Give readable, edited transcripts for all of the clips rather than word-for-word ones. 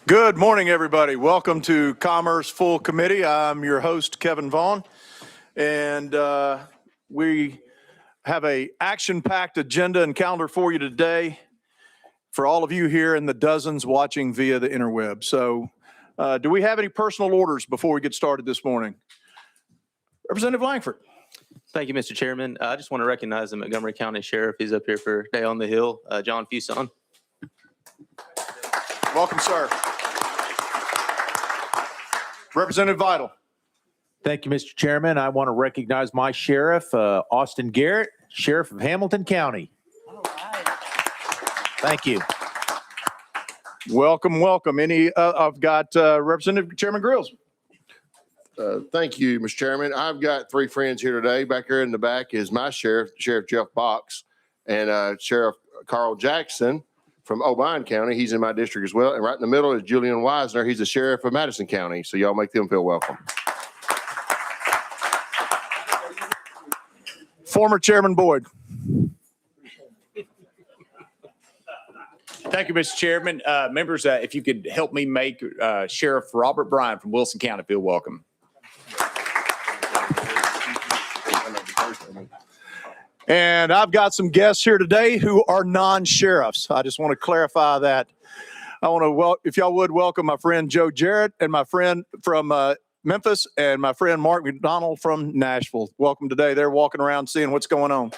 Good morning, everybody. Welcome to Commerce Full Committee. I'm your host, Kevin Vaughn, and we have a action-packed agenda and calendar for you today for all of you here and the dozens watching via the interweb. So do we have any personal orders before we get started this morning? Representative Langford. Thank you, Mr. Chairman. I just want to recognize the Montgomery County Sheriff. He's up here for Day on the Hill, John Fuson. Welcome, sir. Representative Vital. Thank you, Mr. Chairman. I want to recognize my sheriff, Austin Garrett, Sheriff of Hamilton County. All right. Thank you. Welcome, welcome. I've got Representative Chairman Grills. Thank you, Mr. Chairman. I've got three friends here today. Back here in the back is my sheriff, Sheriff Jeff Box, and Sheriff Carl Jackson from Obion County. He's in my district as well. And right in the middle is Julian Wisner. He's the sheriff of Madison County. So y'all make them feel welcome. Former Chairman Boyd. Thank you, Mr. Chairman. Members, if you could help me make Sheriff Robert Bryan from Wilson County feel welcome. And I've got some guests here today who are non-sheriffs. I just want to clarify that. I want to, if y'all would, welcome my friend Joe Jarrett and my friend from Memphis and my friend Mark McDonald from Nashville. Welcome today. They're walking around seeing what's going on.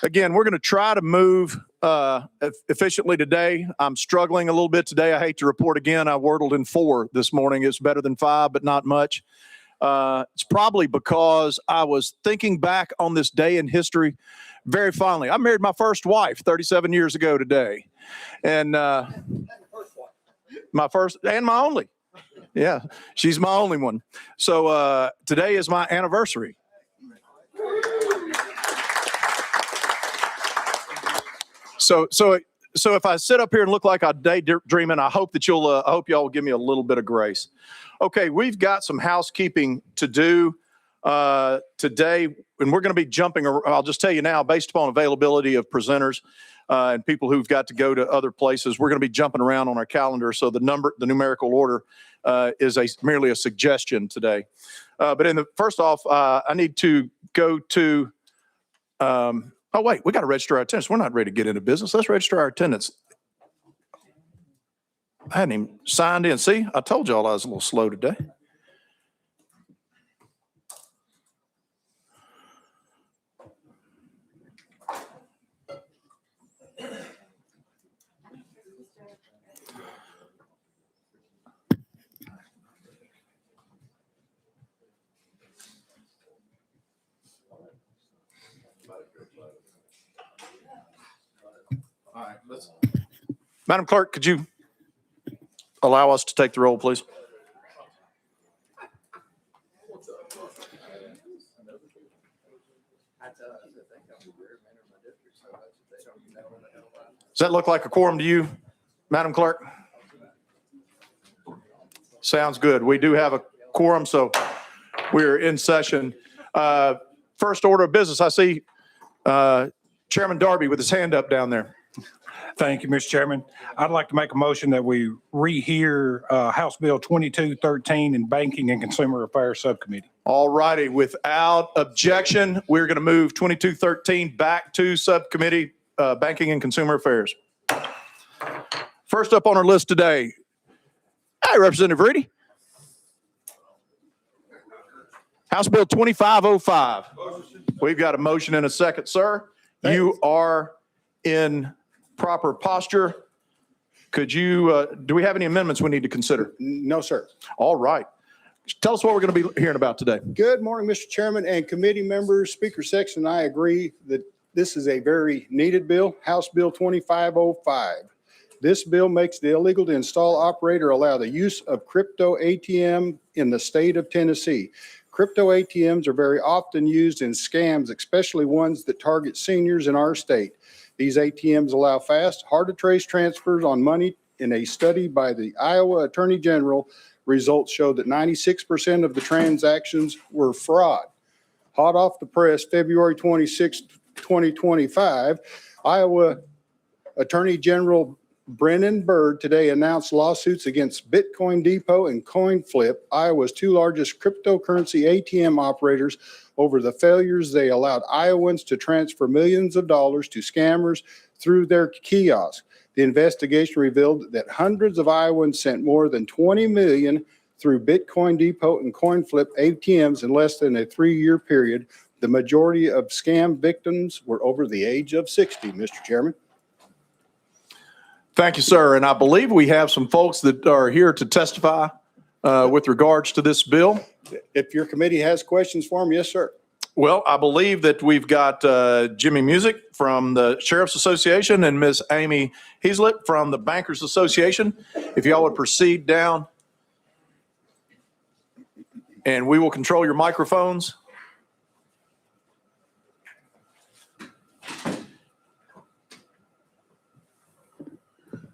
Again, we're going to try to move efficiently today. I'm struggling a little bit today. I hate to report again. I wordled in 4 this morning. It's better than 5, but not much. It's probably because I was thinking back on this day in history very fondly. I married my first wife 37 years ago today. And my first and my only. Yeah, she's my only one. So today is my anniversary. So if I sit up here and look like I'm daydreaming, I hope that I hope y'all will give me a little bit of grace. Okay, we've got some housekeeping to do today, and we're going to be jumping. I'll just tell you now, based upon availability of presenters and people who've got to go to other places, we're going to be jumping around on our calendar. So the numerical order is merely a suggestion today. But first off, I need to go to. Oh wait, we got to register our attendance. We're not ready to get into business. Let's register our attendance. I hadn't even signed in. See, I told y'all I was a little slow today. All right, Madam Clerk, could you allow us to take the roll, please? Does that look like a quorum to you, Madam Clerk? Sounds good. We do have a quorum, so we're in session. First order of business, I see Chairman Darby with his hand up down there. Thank you, Mr. Chairman. I'd like to make a motion that we rehear House Bill 2213 in Banking and Consumer Affairs Subcommittee. All righty. Without objection, we're going to move 2213 back to Subcommittee, Banking and Consumer Affairs. First up on our list today, hi, Representative Reedy. House Bill 2505. We've got a motion and a second, sir. Thanks. You are in proper posture. Could you, do we have any amendments we need to consider? No, sir. All right. Tell us what we're going to be hearing about today. Good morning, Mr. Chairman and committee members. Speaker Sexton and I agree that this is a very needed bill, House Bill 2505. This bill makes the illegal to install, operate, or allow the use of crypto ATM in the state of Tennessee. Crypto ATMs are very often used in scams, especially ones that target seniors in our state. These ATMs allow fast, hard-to-trace transfers on money. In a study by the Iowa Attorney General, results show that 96% of the transactions were fraud. Hot off the press, February 26, 2025, Iowa Attorney General Brennan Byrd today announced lawsuits against Bitcoin Depot and CoinFlip, Iowa's two largest cryptocurrency ATM operators, over the failures they allowed Iowans to transfer millions of dollars to scammers through their kiosk. The investigation revealed that hundreds of Iowans sent more than 20 million through Bitcoin Depot and CoinFlip ATMs in less than a 3-year period. The majority of scam victims were over the age of 60, Mr. Chairman. Thank you, sir. And I believe we have some folks that are here to testify with regards to this bill. If your committee has questions for him, yes, sir. Well, I believe that we've got Jimmy Music from the Sheriff's Association and Ms. Amy Heaslett from the Bankers Association. If y'all would proceed down, and we will control your microphones.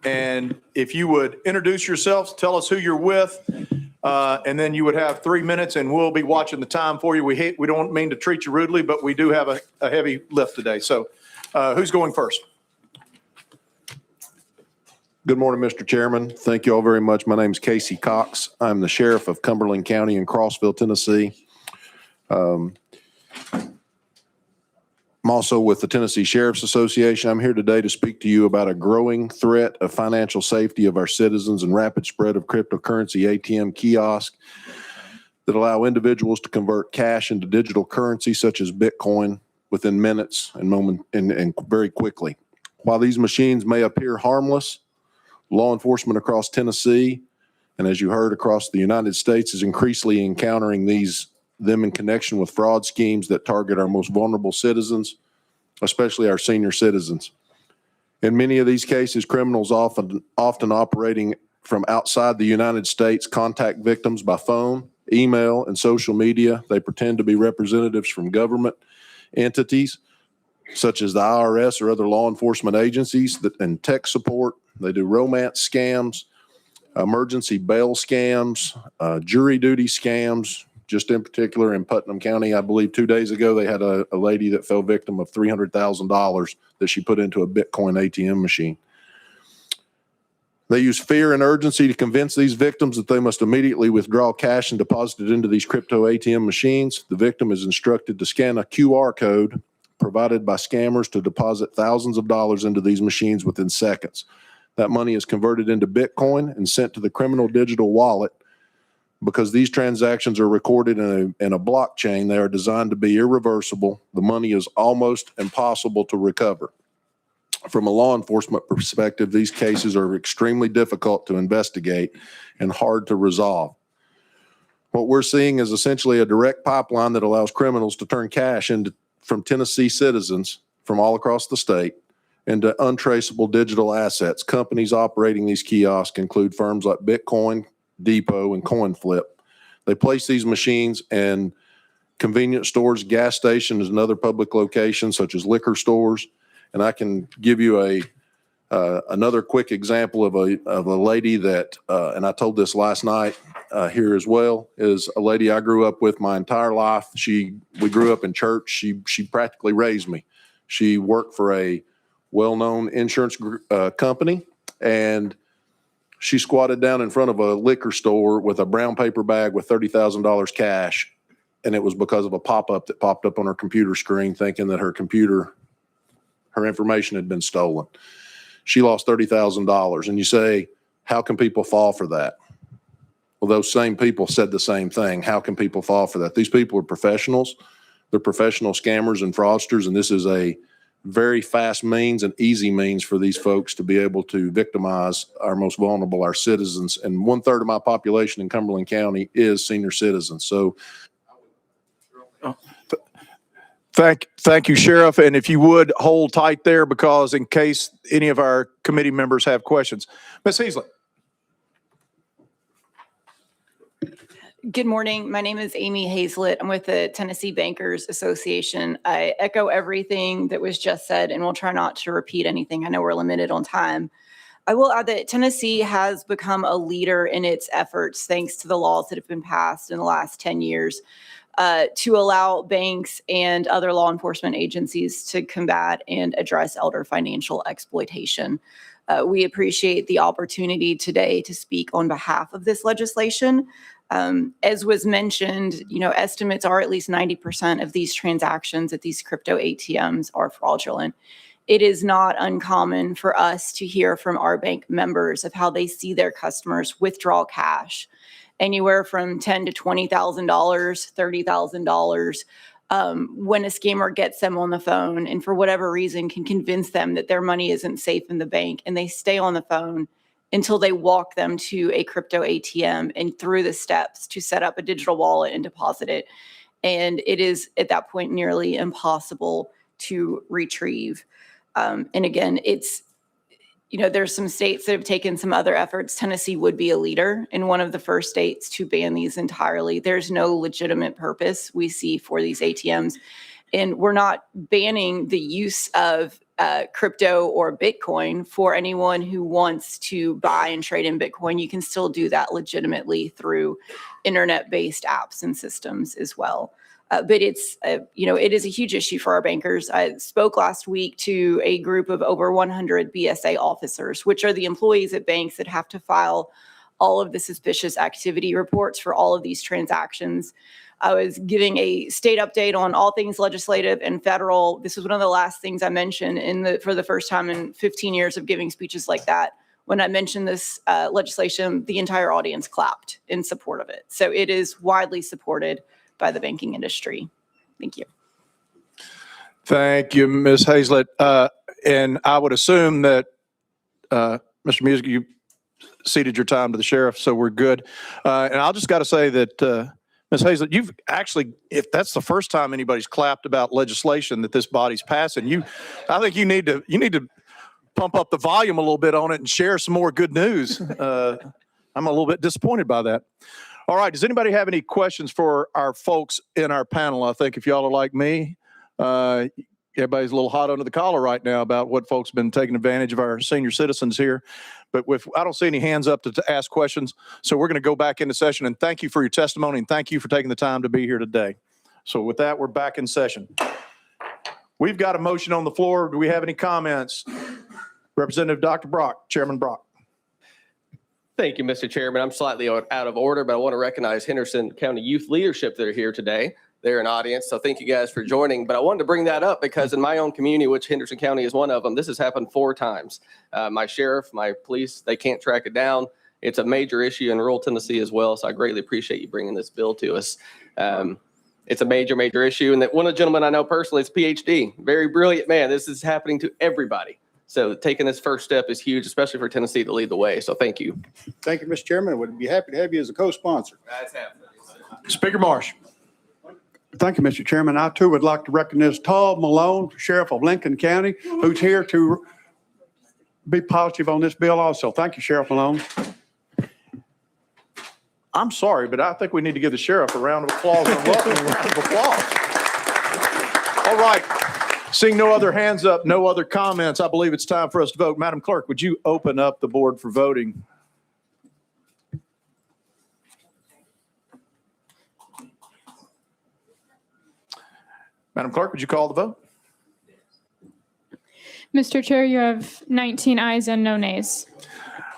And if you would introduce yourselves, tell us who you're with, and then you would have 3 minutes, and we'll be watching the time for you. We don't mean to treat you rudely, but we do have a heavy lift today. So who's going first? Good morning, Mr. Chairman. Thank you all very much. My name is Casey Cox. I'm the sheriff of Cumberland County in Crossville, Tennessee. I'm also with the Tennessee Sheriff's Association. I'm here today to speak to you about a growing threat of financial safety of our citizens and rapid spread of cryptocurrency ATM kiosks that allow individuals to convert cash into digital currency such as Bitcoin within minutes and very quickly. While these machines may appear harmless, law enforcement across Tennessee, and as you heard, across the United States, is increasingly encountering them in connection with fraud schemes that target our most vulnerable citizens, especially our senior citizens. In many of these cases, criminals often operating from outside the United States contact victims by phone, email, and social media. They pretend to be representatives from government entities, such as the IRS or other law enforcement agencies, and tech support. They do romance scams, emergency bail scams, jury duty scams. Just in particular in Putnam County, I believe 2 days ago, they had a lady that fell victim of $300,000 that she put into a Bitcoin ATM machine. They use fear and urgency to convince these victims that they must immediately withdraw cash and deposit it into these crypto ATM machines. The victim is instructed to scan a QR code provided by scammers to deposit thousands of dollars into these machines within seconds. That money is converted into Bitcoin and sent to the criminal digital wallet. Because these transactions are recorded in a blockchain, they are designed to be irreversible. The money is almost impossible to recover. From a law enforcement perspective, these cases are extremely difficult to investigate and hard to resolve. What we're seeing is essentially a direct pipeline that allows criminals to turn cash from Tennessee citizens from all across the state into untraceable digital assets. Companies operating these kiosks include firms like Bitcoin Depot and CoinFlip. They place these machines in convenience stores, gas stations, and other public locations such as liquor stores. And I can give you another quick example of a lady that, and I told this last night here as well, is a lady I grew up with my entire life. We grew up in church. She practically raised me. She worked for a well-known insurance company, and she squatted down in front of a liquor store with a brown paper bag with $30,000 cash. And it was because of a pop-up that popped up on her computer screen thinking that her information had been stolen. She lost $30,000. And you say, how can people fall for that? Well, those same people said the same thing. How can people fall for that? These people are professionals. They're professional scammers and fraudsters. And this is a very fast means and easy means for these folks to be able to victimize our most vulnerable, our citizens. And 1/3 of my population in Cumberland County is senior citizens. So Thank you, Sheriff. And if you would hold tight there, because in case any of our committee members have questions. Ms. Heaslett. Good morning. My name is Amy Heaslett. I'm with the Tennessee Bankers Association. I echo everything that was just said, and we'll try not to repeat anything. I know we're limited on time. I will add that Tennessee has become a leader in its efforts thanks to the laws that have been passed in the last 10 years. to allow banks and other law enforcement agencies to combat and address elder financial exploitation. We appreciate the opportunity today to speak on behalf of this legislation. As was mentioned, estimates are at least 90% of these transactions at these crypto ATMs are fraudulent. It is not uncommon for us to hear from our bank members of how they see their customers withdraw cash, anywhere from $10,000 to $20,000, $30,000, when a scammer gets them on the phone and for whatever reason can convince them that their money isn't safe in the bank, and they stay on the phone until they walk them to a crypto ATM and through the steps to set up a digital wallet and deposit it. And it is at that point nearly impossible to retrieve. And again, there's some states that have taken some other efforts. Tennessee would be a leader and one of the first states to ban these entirely. There's no legitimate purpose we see for these ATMs. And we're not banning the use of crypto or Bitcoin for anyone who wants to buy and trade in Bitcoin. You can still do that legitimately through internet-based apps and systems as well. But it is a huge issue for our bankers. I spoke last week to a group of over 100 BSA officers, which are the employees at banks that have to file all of the suspicious activity reports for all of these transactions. I was giving a state update on all things legislative and federal. This was one of the last things I mentioned for the first time in 15 years of giving speeches like that. When I mentioned this legislation, the entire audience clapped in support of it. So it is widely supported by the banking industry. Thank you. Thank you, Ms. Hazlett. And I would assume that, Mr. Music, you ceded your time to the sheriff, so we're good. And I'll just got to say that, Ms. Hazlett, you've actually, if that's the first time anybody's clapped about legislation that this body's passing, I think you need to pump up the volume a little bit on it and share some more good news. I'm a little bit disappointed by that. All right. Does anybody have any questions for our folks in our panel? I think if y'all are like me, everybody's a little hot under the collar right now about what folks have been taking advantage of our senior citizens here. But I don't see any hands up to ask questions. So we're going to go back into session, and thank you for your testimony and thank you for taking the time to be here today. So with that, we're back in session. We've got a motion on the floor. Do we have any comments? Representative Dr. Brock, Chairman Brock. Thank you, Mr. Chairman. I'm slightly out of order, but I want to recognize Henderson County youth leadership that are here today. They're an audience, so thank you guys for joining. But I wanted to bring that up because in my own community, which Henderson County is one of them, this has happened 4 times. My sheriff, my police, they can't track it down. It's a major issue in rural Tennessee as well, so I greatly appreciate you bringing this bill to us. It's a major, major issue. And that one of the gentlemen I know personally is a PhD, very brilliant man. This is happening to everybody. So taking this first step is huge, especially for Tennessee to lead the way. So thank you. Thank you, Mr. Chairman. I would be happy to have you as a co-sponsor. That's happening. Speaker Marsh. Thank you, Mr. Chairman. I too would like to recognize Todd Malone, Sheriff of Lincoln County, who's here to be positive on this bill also. Thank you, Sheriff Malone. I'm sorry, but I think we need to give the sheriff a round of applause and a welcoming round of applause. All right. Seeing no other hands up, no other comments, I believe it's time for us to vote. Madam Clerk, would you open up the board for voting? Madam Clerk, would you call the vote? Mr. Chair, you have 19 ayes and no nays.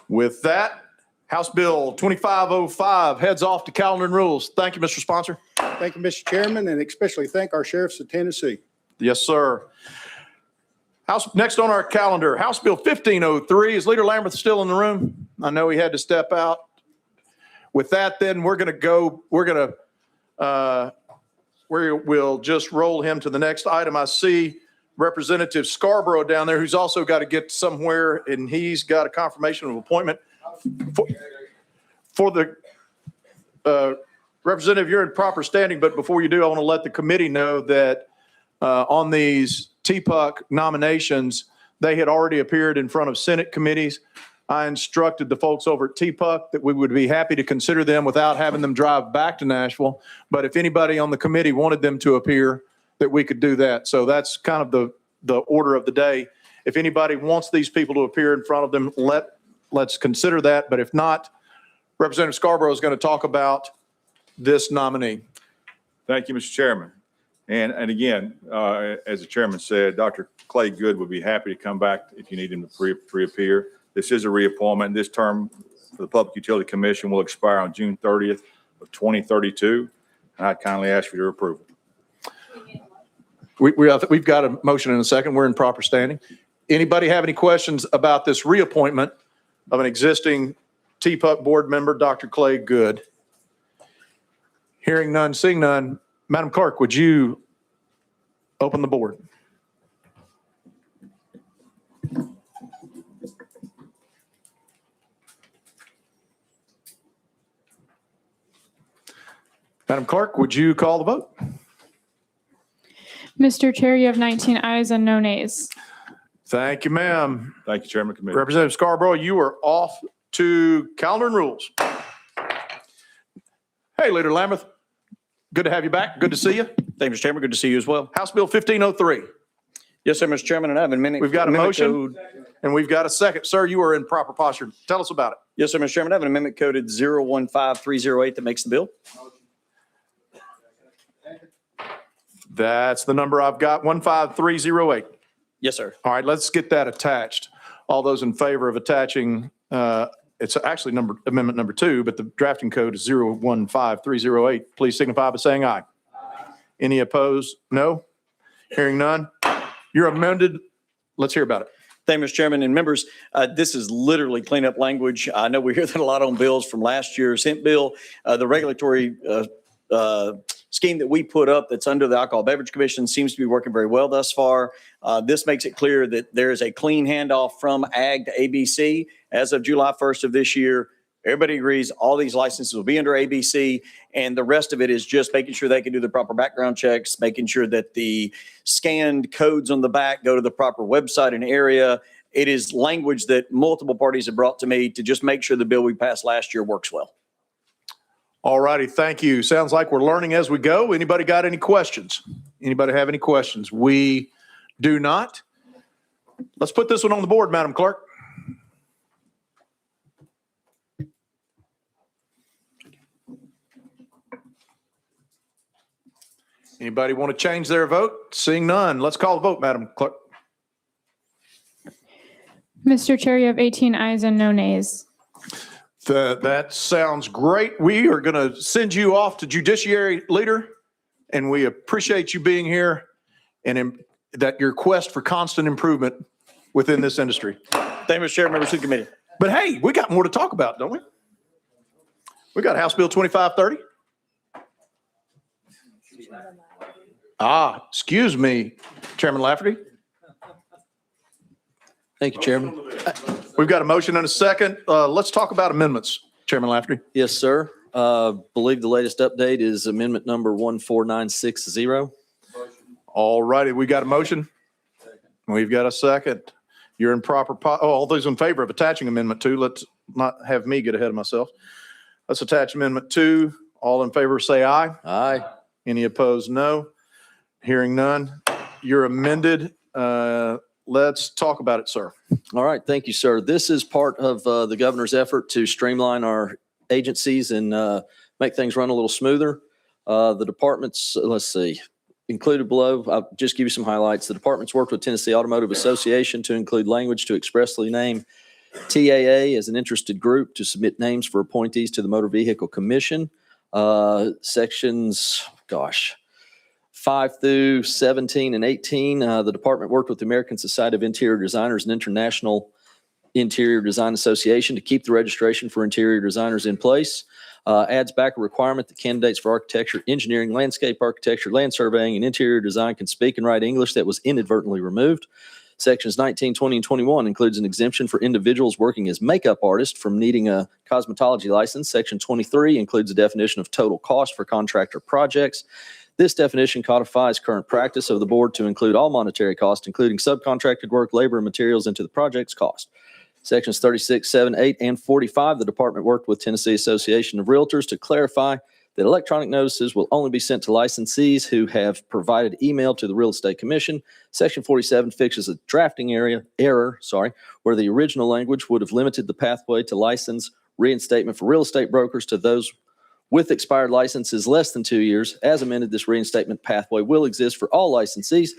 With that, House Bill 2505 heads off to calendar and rules. Thank you, Mr. Sponsor. Thank you, Mr. Chairman, and especially thank our sheriffs of Tennessee. Yes, sir. Next on our calendar, House Bill 1503. Is Leader Lamberth still in the room? I know he had to step out. With that, then we'll just roll him to the next item. I see Representative Scarborough down there, who's also got to get somewhere, and he's got a confirmation of appointment for the representative. You're in proper standing, but before you do, I want to let the committee know that on these TPUC nominations, they had already appeared in front of Senate committees. I instructed the folks over at TPUC that we would be happy to consider them without having them drive back to Nashville. But if anybody on the committee wanted them to appear, that we could do that. So that's kind of the order of the day. If anybody wants these people to appear in front of them, let's consider that. But if not, Representative Scarborough is going to talk about this nominee. Thank you, Mr. Chairman. And again, as the chairman said, Dr. Clay Good would be happy to come back if you need him to reappear. This is a reappointment. This term for the Public Utility Commission will expire on June 30th of 2032. And I kindly ask for your approval. We've got a motion and a second. We're in proper standing. Anybody have any questions about this reappointment of an existing TPUC board member, Dr. Clay Good? Hearing none, seeing none. Madam Clerk, would you open the board? Madam Clerk, would you call the vote? Mr. Chair, you have 19 ayes and no nays. Thank you, ma'am. Thank you, Chairman Committee. Representative Scarborough, you are off to calendar and rules. Hey, Leader Lamberth. Good to have you back. Good to see you. Thank you, Mr. Chairman. Good to see you as well. House Bill 1503. Yes, sir, Mr. Chairman, and I have an amendment. We've got a amendment motion code- and we've got a second. Sir, you are in proper posture. Tell us about it. Yes, sir, Mr. Chairman, I have an amendment coded 015308 that makes the bill. That's the number I've got, 15308. Yes, sir. All right, let's get that attached. All those in favor of attaching, it's actually amendment number 2, but the drafting code is 015308. Please signify by saying aye. Any opposed? No? Hearing none? You're amended. Let's hear about it. Thank you, Mr. Chairman and members. This is literally cleanup language. I know we hear that a lot on bills from last year's hemp bill. The regulatory scheme that we put up that's under the Alcohol Beverage Commission seems to be working very well thus far. This makes it clear that there is a clean handoff from ag to ABC as of July 1st of this year. Everybody agrees all these licenses will be under ABC, and the rest of it is just making sure they can do the proper background checks, making sure that the scanned codes on the back go to the proper website and area. It is language that multiple parties have brought to me to just make sure the bill we passed last year works well. All righty, thank you. Sounds like we're learning as we go. Anybody got any questions? Anybody have any questions? We do not. Let's put this one on the board, Madam Clerk. Anybody want to change their vote? Seeing none, let's call the vote, Madam Clerk. Mr. Chair, you have 18 ayes and no nays. That sounds great. We are going to send you off to Judiciary Leader, and we appreciate you being here and that your quest for constant improvement within this industry. Thank you, Mr. Chair, members of the committee. But hey, we got more to talk about, don't we? We got House Bill 2530. Excuse me, Chairman Lafferty. Thank you, Chairman. We've got a motion and a second. Let's talk about amendments, Chairman Lafferty. Yes, sir. Believe the latest update is amendment number 14960. All righty, we got a motion. We've got a second. You're in proper, all those in favor of attaching amendment 2, let's not have me get ahead of myself. Let's attach amendment 2. All in favor, say aye. Aye. Any opposed, no. Hearing none. You're amended. Let's talk about it, sir. All right. Thank you, sir. This is part of the governor's effort to streamline our agencies and make things run a little smoother. The departments, let's see, included below, I'll just give you some highlights. The department's worked with Tennessee Automotive Association to include language to expressly name TAA as an interested group to submit names for appointees to the Motor Vehicle Commission. Sections, 5 through 17 and 18, the department worked with the American Society of Interior Designers and International Interior Design Association to keep the registration for interior designers in place. Adds back a requirement that candidates for architecture, engineering, landscape architecture, land surveying, and interior design can speak and write English that was inadvertently removed. Sections 19, 20, and 21 includes an exemption for individuals working as makeup artists from needing a cosmetology license. Section 23 includes a definition of total cost for contractor projects. This definition codifies current practice of the board to include all monetary costs, including subcontracted work, labor, and materials into the project's cost. Sections 36, 7, 8, and 45, the department worked with Tennessee Association of Realtors to clarify that electronic notices will only be sent to licensees who have provided email to the Real Estate Commission. Section 47 fixes a drafting error, where the original language would have limited the pathway to license reinstatement for real estate brokers to those with expired licenses less than 2 years. As amended, this reinstatement pathway will exist for all licensees.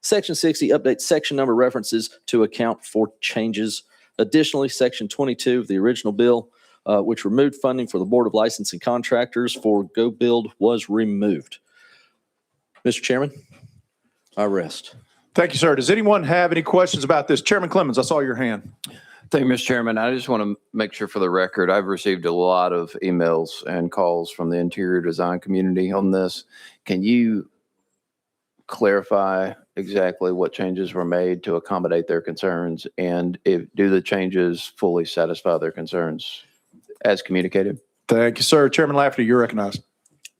Section 60 updates section number references to account for changes. Additionally, Section 22 of the original bill, which removed funding for the Board of Licensing Contractors for Go Build, was removed. Mr. Chairman, I rest. Thank you, sir. Does anyone have any questions about this? Chairman Clemens, I saw your hand. Thank you, Mr. Chairman. I just want to make sure for the record, I've received a lot of emails and calls from the interior design community on this. Can you clarify exactly what changes were made to accommodate their concerns? And do the changes fully satisfy their concerns as communicated? Thank you, sir. Chairman Lafferty, you're recognized.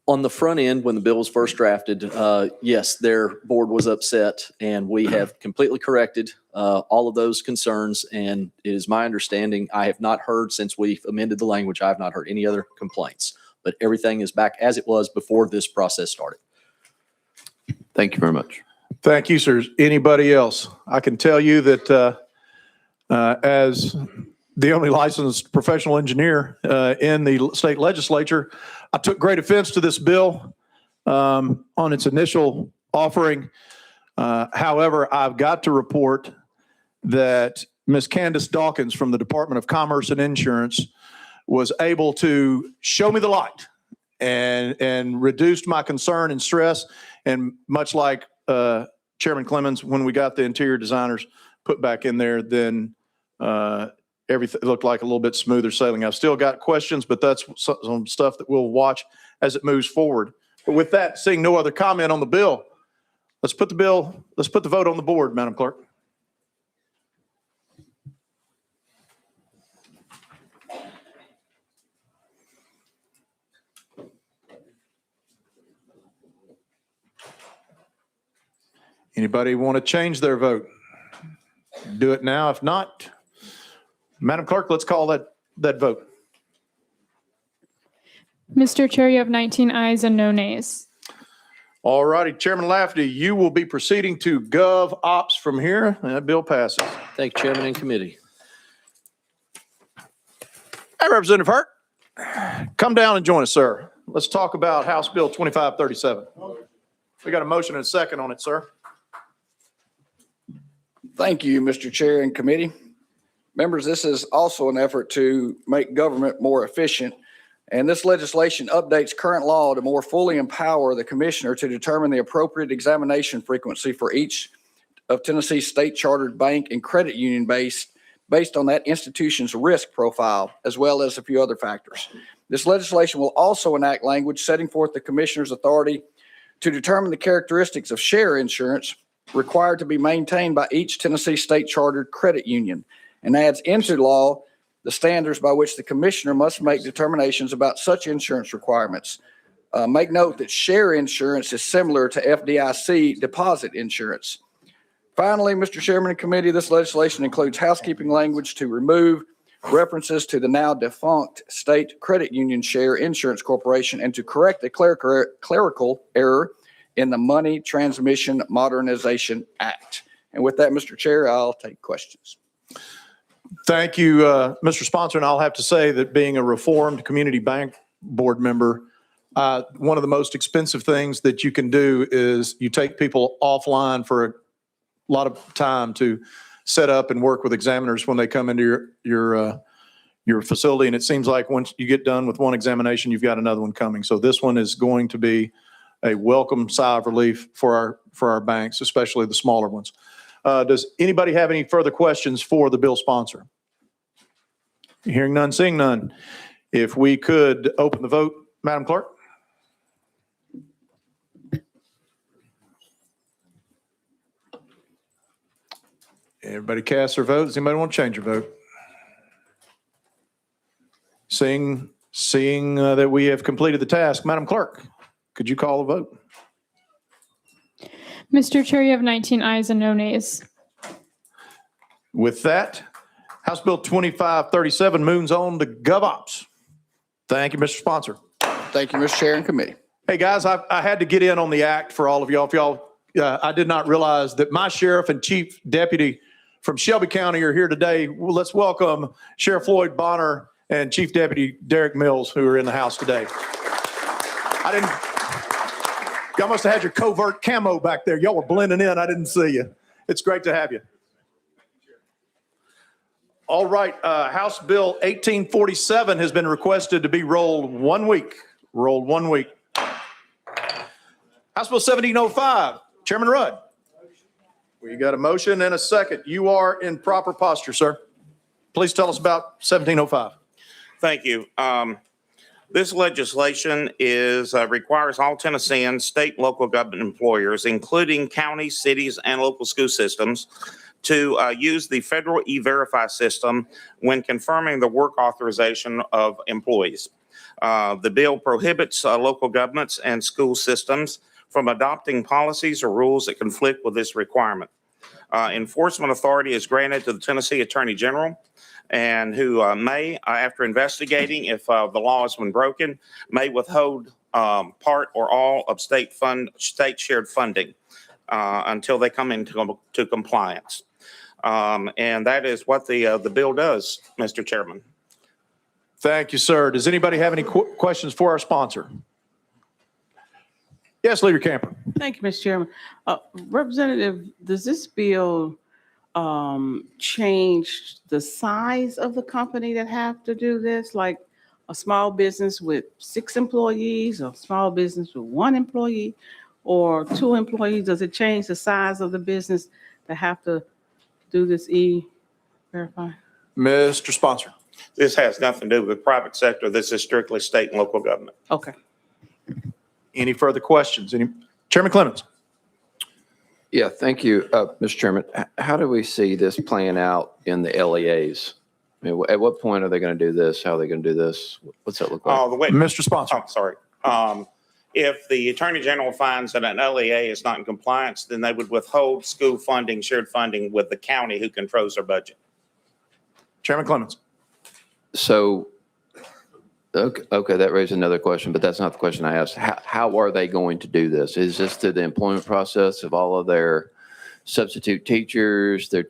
On the front end, when the bill was first drafted, yes, their board was upset, and we have completely corrected all of those concerns. And it is my understanding, I have not heard, since we've amended the language, I have not heard any other complaints. But everything is back as it was before this process started. Thank you very much. Thank you, sir. Anybody else? I can tell you that as the only licensed professional engineer in the state legislature, I took great offense to this bill on its initial offering. However, I've got to report that Ms. Candace Dawkins from the Department of Commerce and Insurance was able to show me the light and reduced my concern and stress. And much like Chairman Clemens, when we got the interior designers put back in there, then everything looked like a little bit smoother sailing. I've still got questions, but that's some stuff that we'll watch as it moves forward. But with that, seeing no other comment on the bill, let's put the vote on the board, Madam Clerk. Anybody want to change their vote? Do it now. If not, Madam Clerk, let's call that vote. Mr. Chair, you have 19 ayes and no nays. All righty, Chairman Lafferty, you will be proceeding to Gov Ops from here, and that bill passes. Thank you, Chairman and Committee. Hey, Representative Hurt, come down and join us, sir. Let's talk about House Bill 2537. We got a motion and a second on it, sir. Thank you, Mr. Chair and committee. Members, this is also an effort to make government more efficient. And this legislation updates current law to more fully empower the commissioner to determine the appropriate examination frequency for each of Tennessee's state chartered bank and credit union based on that institution's risk profile, as well as a few other factors. This legislation will also enact language setting forth the commissioner's authority to determine the characteristics of share insurance required to be maintained by each Tennessee state chartered credit union, and adds into law the standards by which the commissioner must make determinations about such insurance requirements. Make note that share insurance is similar to FDIC deposit insurance. Finally, Mr. Chairman and committee, this legislation includes housekeeping language to remove references to the now defunct State Credit Union Share Insurance Corporation and to correct a clerical error in the Money Transmission Modernization Act. And with that, Mr. Chair, I'll take questions. Thank you, Mr. Sponsor. And I'll have to say that being a reformed community bank board member, one of the most expensive things that you can do is you take people offline for a lot of time to set up and work with examiners when they come into your facility. And it seems like once you get done with one examination, you've got another one coming. So this one is going to be a welcome sigh of relief for our banks, especially the smaller ones. Does anybody have any further questions for the bill sponsor? Hearing none, seeing none. If we could open the vote, Madam Clerk. Everybody cast their vote. Does anybody want to change their vote? Seeing that we have completed the task, Madam Clerk, could you call the vote? Mr. Chair, you have 19 ayes and no nays. With that, House Bill 2537 moves on to GovOps. Thank you, Mr. Sponsor. Thank you, Mr. Chair and committee. Hey, guys, I had to get in on the act for all of y'all. If y'all, I did not realize that my sheriff and chief deputy from Shelby County are here today. Well, let's welcome Sheriff Floyd Bonner and Chief Deputy Derek Mills, who are in the house today. I didn't, y'all must have had your covert camo back there. Y'all were blending in. I didn't see you. It's great to have you. All right, House Bill 1847 has been requested to be rolled 1 week. Rolled 1 week. House Bill 1705, Chairman Rudd. We got a motion and a second. You are in proper posture, sir. Please tell us about 1705. Thank you. This legislation requires all Tennesseans, state and local government employers, including counties, cities, and local school systems, to use the federal E-Verify system when confirming the work authorization of employees. The bill prohibits local governments and school systems from adopting policies or rules that conflict with this requirement. Enforcement authority is granted to the Tennessee Attorney General, and who may, after investigating if the law has been broken, may withhold part or all of state shared funding until they come into compliance. And that is what the bill does, Mr. Chairman. Thank you, sir. Does anybody have any questions for our sponsor? Yes, Leader Camper. Thank you, Mr. Chairman. Representative, does this bill change the size of the company that have to do this? Like a small business with 6 employees, or a small business with 1 employee, or 2 employees? Does it change the size of the business that have to do this E-Verify? Mr. Sponsor. This has nothing to do with the private sector. This is strictly state and local government. Okay. Any further questions? Chairman Clemens. Yeah, thank you, Mr. Chairman. How do we see this playing out in the LEAs? I mean, at what point are they going to do this? How are they going to do this? What's that look like? Mr. Sponsor. Oh, sorry. If the Attorney General finds that an LEA is not in compliance, then they would withhold school funding, shared funding with the county who controls their budget. Chairman Clemens. So, okay, that raises another question, but that's not the question I asked. How are they going to do this? Is this through the employment process of all of their substitute teachers, their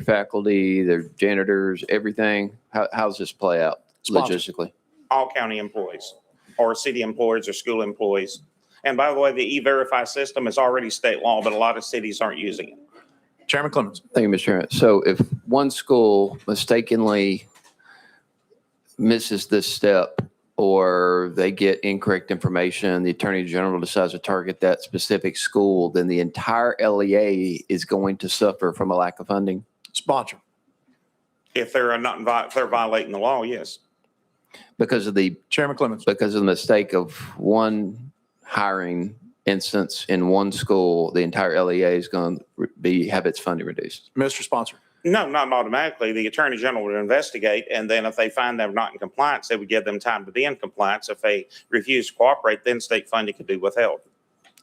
faculty, their janitors, everything? How does this play out logistically? All county employees or city employees or school employees. And by the way, the E-Verify system is already state law, but a lot of cities aren't using it. Chairman Clemens. Thank you, Mr. Chairman. So if one school mistakenly misses this step, or they get incorrect information, the Attorney General decides to target that specific school, then the entire LEA is going to suffer from a lack of funding? Sponsor. If they're if they're violating the law, yes. Because of the Chairman Clemens. Because of the mistake of one hiring instance in one school, the entire LEA is going to have its funding reduced. Mr. Sponsor. No, not automatically. The Attorney General would investigate, and then if they find they're not in compliance, they would give them time to be in compliance. If they refuse to cooperate, then state funding could be withheld.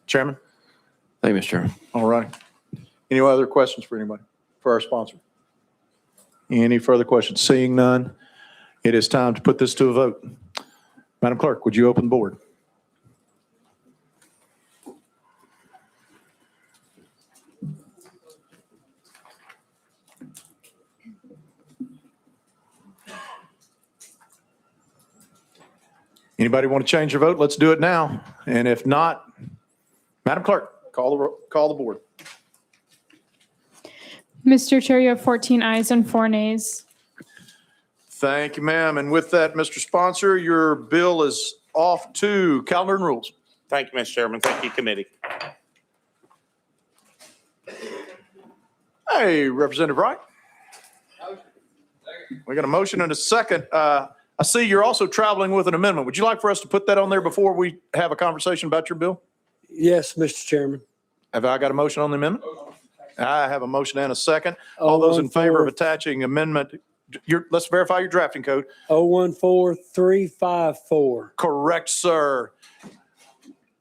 Chairman. Thank you, Mr. Chairman. All right. Any other questions for anybody, for our sponsor? Any further questions? Seeing none, it is time to put this to a vote. Madam Clerk, would you open the board? Anybody want to change your vote? Let's do it now. And if not, Madam Clerk, call the board. Mr. Chair, you have 14 ayes and 4 nays. Thank you, ma'am. And with that, Mr. Sponsor, your bill is off to calendar and rules. Thank you, Mr. Chairman. Thank you, committee. Hey, Representative Wright. We got a motion and a second. I see you're also traveling with an amendment. Would you like for us to put that on there before we have a conversation about your bill? Yes, Mr. Chairman. Have I got a motion on the amendment? I have a motion and a second. All those in favor of attaching amendment, let's verify your drafting code. 014354. Correct, sir.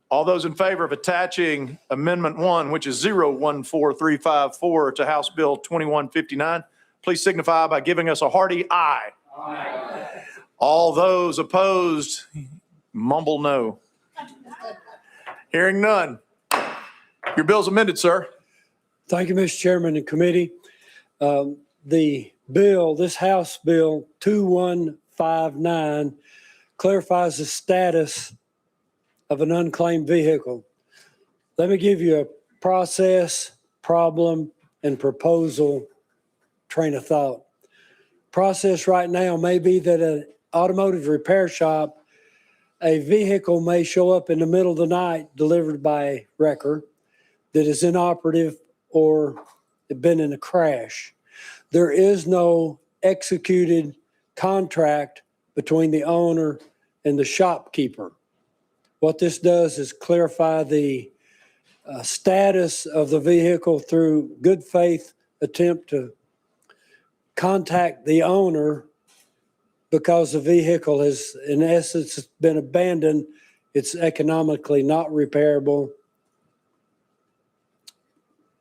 All those in favor of attaching Amendment 1, which is 014354 to House Bill 2159, please signify by giving us a hearty aye. Aye. All those opposed, mumble no. Hearing none. Your bill's amended, sir. Thank you, Mr. Chairman and committee. The bill, this House Bill 2159, clarifies the status of an unclaimed vehicle. Let me give you a process, problem, and proposal train of thought. Process right now may be that an automotive repair shop, a vehicle may show up in the middle of the night delivered by a wrecker that is inoperative or been in a crash. There is no executed contract between the owner and the shopkeeper. What this does is clarify the status of the vehicle through good faith attempt to contact the owner because the vehicle has, in essence, been abandoned. It's economically not repairable.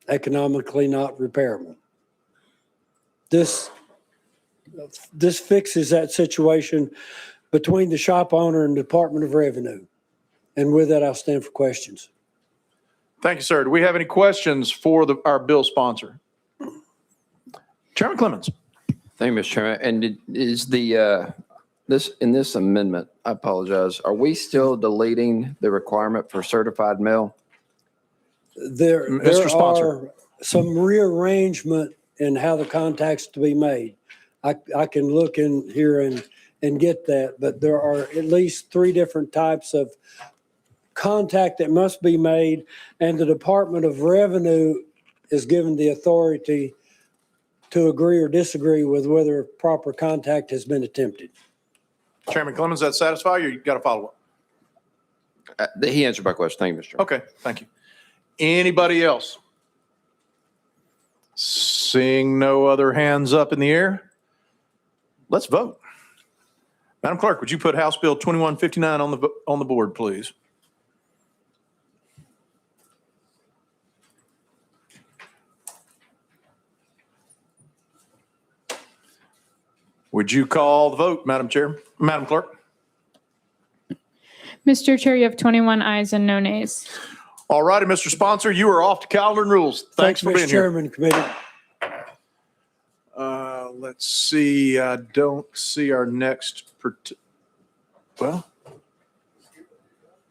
Economically not repairable. This fixes that situation between the shop owner and Department of Revenue. And with that, I'll stand for questions. Thank you, sir. Do we have any questions for our bill sponsor? Chairman Clemens. Thank you, Mr. Chairman. And is the, in this amendment, I apologize, are we still deleting the requirement for certified mail? There are some rearrangement in how the contact's to be made. I can look in here and get that, but there are at least 3 different types of contact that must be made, and the Department of Revenue is given the authority to agree or disagree with whether proper contact has been attempted. Chairman Clemens, does that satisfy you? You got a follow-up? He answered my question. Thank you, Mr. Chairman. Okay, thank you. Anybody else? Seeing no other hands up in the air, let's vote. Madam Clerk, would you put House Bill 2159 on the board, please? Would you call the vote, Madam Clerk? Mr. Chair, you have 21 ayes and no nays. All righty, Mr. Sponsor, you are off to calendar and rules. Thanks for being Mr. here. Chairman, committee. Let's see. I don't see our next. Well,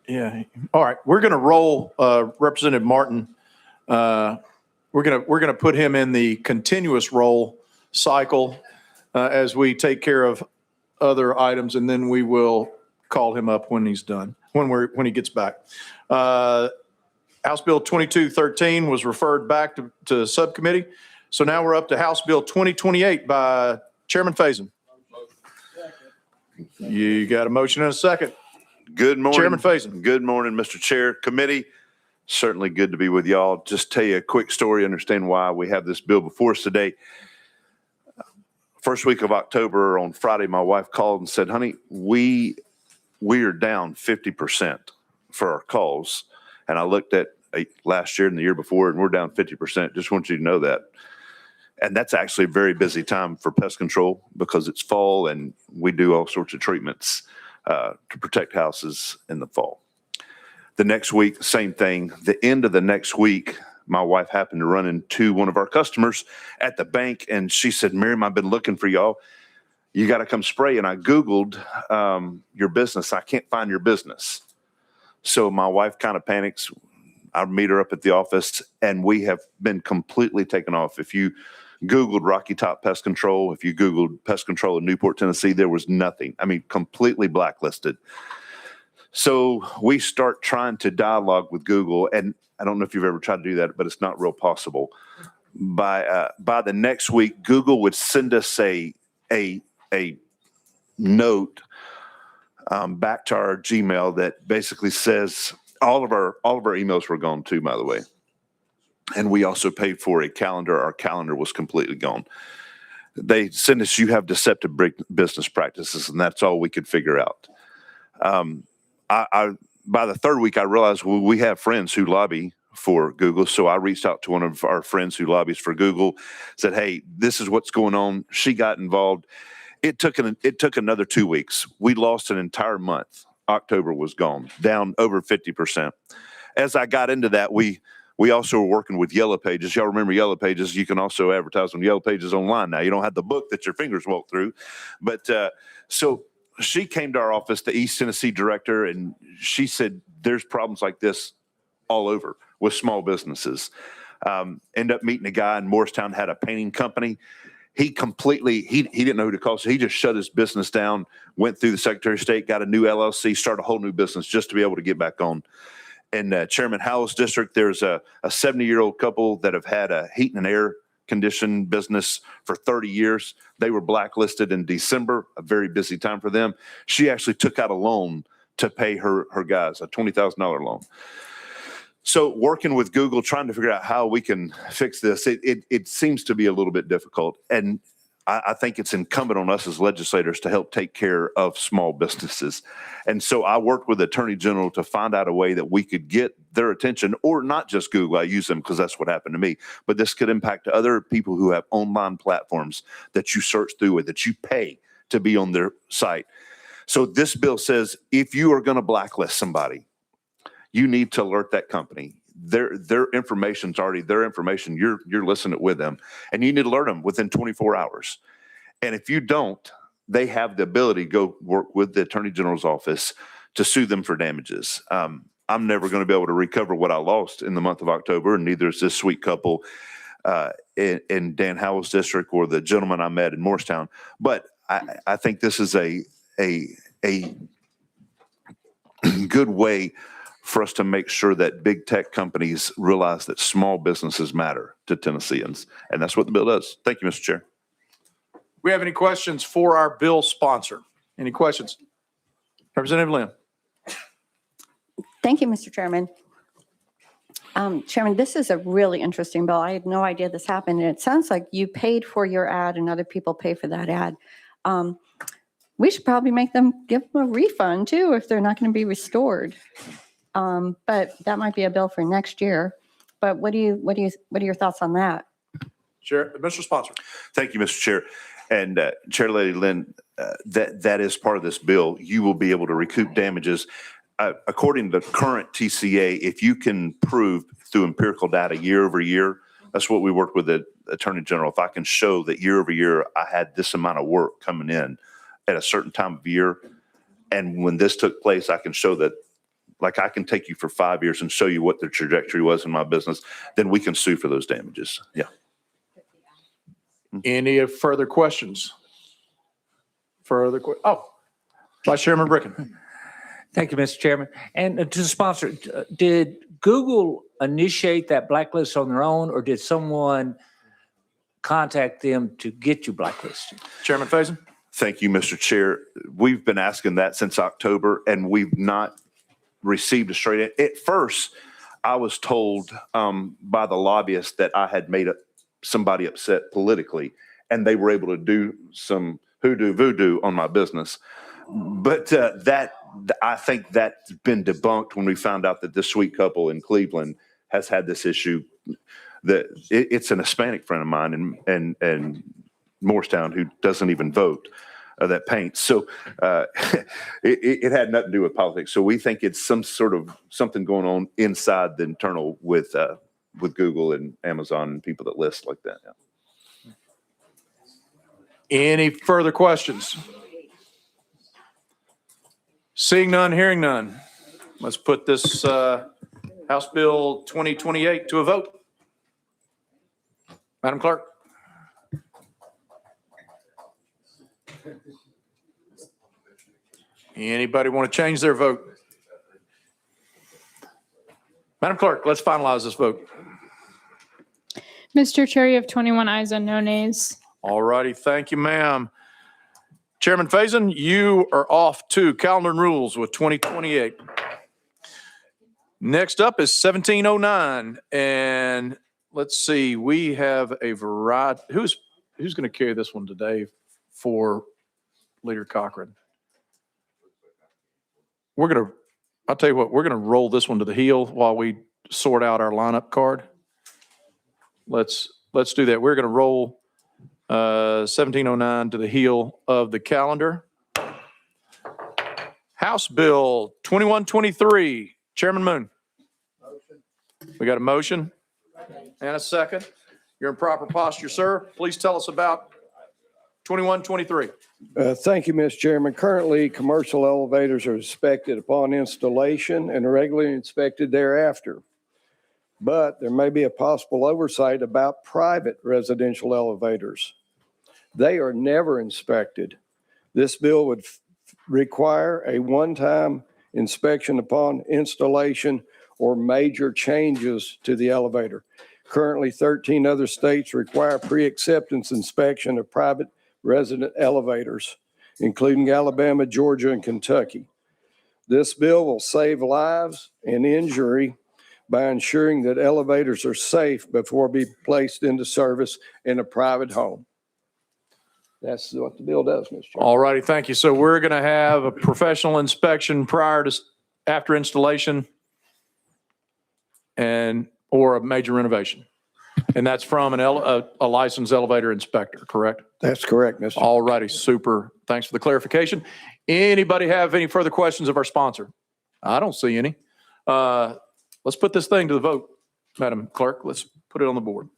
yeah. All right. We're going to roll Representative Martin. We're going to put him in the continuous roll cycle as we take care of other items, and then we will call him up when he's done. When he gets back. House Bill 2213 was referred back to subcommittee. So now we're up to House Bill 2028 by Chairman Faison. You got a motion and a second. Good morning. Chairman Faison. Good morning, Mr. Chair. Committee, certainly good to be with y'all. Just tell you a quick story, understand why we have this bill before us today. First week of October on Friday, my wife called and said, honey, we are down 50% for our calls. And I looked at last year and the year before, and we're down 50%. Just want you to know that. And that's actually a very busy time for pest control because it's fall and we do all sorts of treatments to protect houses in the fall. The next week, same thing. The end of the next week, my wife happened to run into one of our customers at the bank, and she said, Miriam, I've been looking for y'all. You got to come spray. And I Googled your business. I can't find your business. So my wife kind of panics. I meet her up at the office, and we have been completely taken off. If you Googled Rocky Top Pest Control, if you Googled pest control in Newport, Tennessee, there was nothing. I mean, completely blacklisted. So we start trying to dialogue with Google, and I don't know if you've ever tried to do that, but it's not real possible. By the next week, Google would send us a note back to our Gmail that basically says all of our emails were gone too, by the way. And we also paid for a calendar. Our calendar was completely gone. They sent us, you have deceptive business practices, and that's all we could figure out. By the third week, I realized we have friends who lobby for Google. So I reached out to one of our friends who lobbies for Google, said, hey, this is what's going on. She got involved. It took another 2 weeks. We lost an entire month. October was gone, down over 50%. As I got into that, we also were working with Yellow Pages. Y'all remember Yellow Pages? You can also advertise on Yellow Pages online now. You don't have the book that your fingers walk through. But so she came to our office, the East Tennessee director, and she said, there's problems like this all over with small businesses. End up meeting a guy in Morristown, had a painting company. He didn't know who to call. So he just shut his business down, went through the Secretary of State, got a new LLC, started a whole new business just to be able to get back on. In Chairman Howell's district, there's a 70-year-old couple that have had a heat and air conditioned business for 30 years. They were blacklisted in December, a very busy time for them. She actually took out a loan to pay her guys, a $20,000 loan. So working with Google, trying to figure out how we can fix this, it seems to be a little bit difficult. And I think it's incumbent on us as legislators to help take care of small businesses. And so I worked with the Attorney General to find out a way that we could get their attention, or not just Google. I use them because that's what happened to me. But this could impact other people who have online platforms that you search through with, that you pay to be on their site. So this bill says if you are going to blacklist somebody, you need to alert that company. Their information's already their information. You're listening with them, and you need to alert them within 24 hours. And if you don't, they have the ability to go work with the Attorney General's office to sue them for damages. I'm never going to be able to recover what I lost in the month of October, and neither is this sweet couple in Dan Howell's district or the gentleman I met in Morristown. But I think this is a good way for us to make sure that big tech companies realize that small businesses matter to Tennesseans. And that's what the bill does. Thank you, Mr. Chair. We have any questions for our bill sponsor? Any questions? Representative Lynn. Thank you, Mr. Chairman. Chairman, this is a really interesting bill. I had no idea this happened. And it sounds like you paid for your ad and other people pay for that ad. We should probably give them a refund too if they're not going to be restored. But that might be a bill for next year. But what are your thoughts on that? Chair, Mr. Sponsor. Thank you, Mr. Chair. And Chair Lady Lynn, that is part of this bill. You will be able to recoup damages. According to the current TCA, if you can prove through empirical data year over year, that's what we work with the Attorney General. If I can show that year over year, I had this amount of work coming in at a certain time of year, and when this took place, I can show that, like I can take you for 5 years and show you what the trajectory was in my business, then we can sue for those damages. Yeah. Any further questions? Vice Chairman Bricken. Thank you, Mr. Chairman. And to the sponsor, did Google initiate that blacklist on their own, or did someone contact them to get you blacklisted? Chairman Faison. Thank you, Mr. Chair. We've been asking that since October, and we've not received a straight answer. At first, I was told by the lobbyists that I had made somebody upset politically, and they were able to do some hoodoo voodoo on my business. But I think that's been debunked when we found out that this sweet couple in Cleveland has had this issue. It's an Hispanic friend of mine in Morristown who doesn't even vote. That paints. So it had nothing to do with politics. So we think it's something going on inside the internal with Google and Amazon and people that list like that. Yeah. Any further questions? Seeing none, hearing none. Let's put this House Bill 2028 to a vote. Madam Clerk. Anybody want to change their vote? Madam Clerk, let's finalize this vote. Mr. Chair, you have 21 ayes and no nays. All righty. Thank you, ma'am. Chairman Faison, you are off to calendar and rules with 2028. Next up is 1709. And let's see, we have a variety. Who's going to carry this one today for Leader Cochran? I'll tell you what, we're going to roll this one to the heel while we sort out our lineup card. Let's do that. We're going to roll 1709 to the heel of the calendar. House Bill 2123. Chairman Moon. We got a motion and a second. You're in proper posture, sir. Please tell us about 2123. Thank you, Mr. Chairman. Currently, commercial elevators are inspected upon installation and regularly inspected thereafter. But there may be a possible oversight about private residential elevators. They are never inspected. This bill would require a one-time inspection upon installation or major changes to the elevator. Currently, 13 other states require pre-acceptance inspection of private resident elevators, including Alabama, Georgia, and Kentucky. This bill will save lives and injury by ensuring that elevators are safe before being placed into service in a private home. That's what the bill does, Mr. Chairman. All righty, thank you. So we're going to have a professional inspection prior to, after installation or a major renovation. And that's from a licensed elevator inspector, correct? That's correct, Mr. All righty, super. Thanks for the clarification. Anybody have any further questions of our sponsor? I don't see any. Let's put this thing to the vote, Madam Clerk. Let's put it on the board.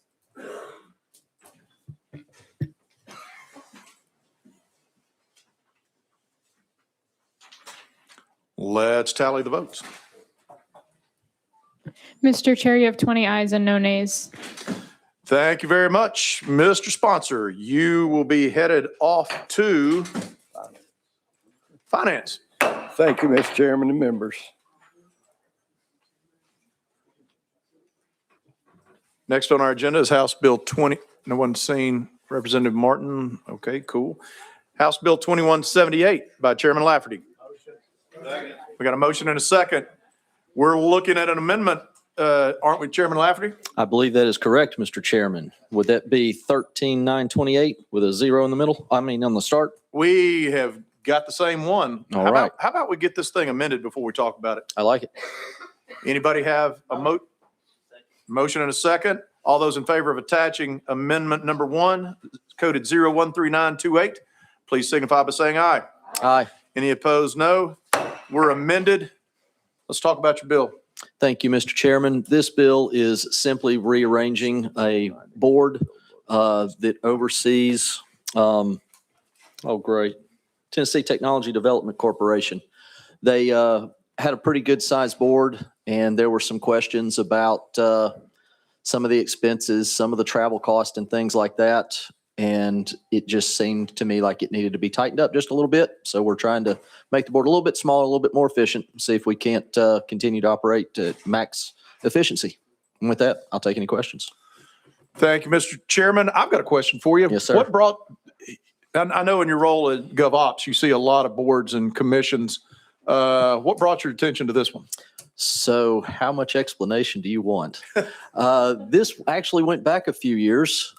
Let's tally the votes. Mr. Chair, you have 20 ayes and no nays. Thank you very much, Mr. Sponsor. You will be headed off to Finance. Thank you, Mr. Chairman and members. Next on our agenda is House Bill 20. No one's seen Representative Martin. Okay, cool. House Bill 2178 by Chairman Lafferty. We got a motion and a second. We're looking at an amendment, aren't we, Chairman Lafferty? I believe that is correct, Mr. Chairman. Would that be 13928 with a 0 in the middle? I mean, on the start? We have got the same one. All right. How about we get this thing amended before we talk about it? I like it. Anybody have a motion and a second? All those in favor of attaching amendment number 1, coded 013928, please signify by saying aye. Aye. Any opposed, no. We're amended. Let's talk about your bill. Thank you, Mr. Chairman. This bill is simply rearranging a board that oversees, Tennessee Technology Development Corporation. They had a pretty good sized board, and there were some questions about some of the expenses, some of the travel cost and things like that. And it just seemed to me like it needed to be tightened up just a little bit. So we're trying to make the board a little bit smaller, a little bit more efficient, see if we can't continue to operate at max efficiency. And with that, I'll take any questions. Thank you, Mr. Chairman. I've got a question for you. Yes, sir. What brought, I know in your role at GovOps, you see a lot of boards and commissions. What brought your attention to this one? So how much explanation do you want? This actually went back a few years.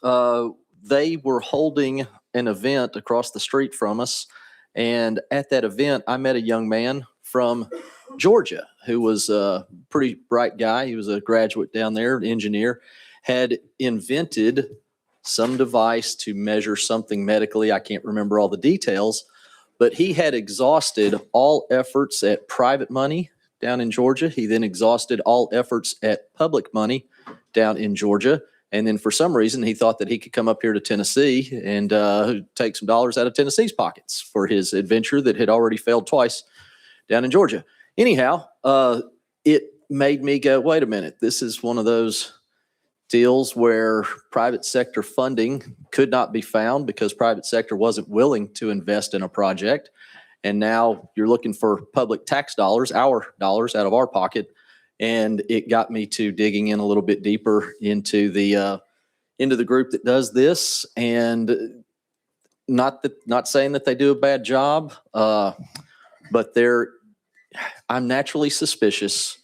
They were holding an event across the street from us. And at that event, I met a young man from Georgia who was a pretty bright guy. He was a graduate down there, an engineer, had invented some device to measure something medically. I can't remember all the details, but he had exhausted all efforts at private money down in Georgia. He then exhausted all efforts at public money down in Georgia. And then for some reason, he thought that he could come up here to Tennessee and take some dollars out of Tennessee's pockets for his adventure that had already failed twice down in Georgia. Anyhow, it made me go, wait a minute, this is one of those deals where private sector funding could not be found because private sector wasn't willing to invest in a project. And now you're looking for public tax dollars, our dollars out of our pocket. And it got me to digging in a little bit deeper into the group that does this. And not saying that they do a bad job, but I'm naturally suspicious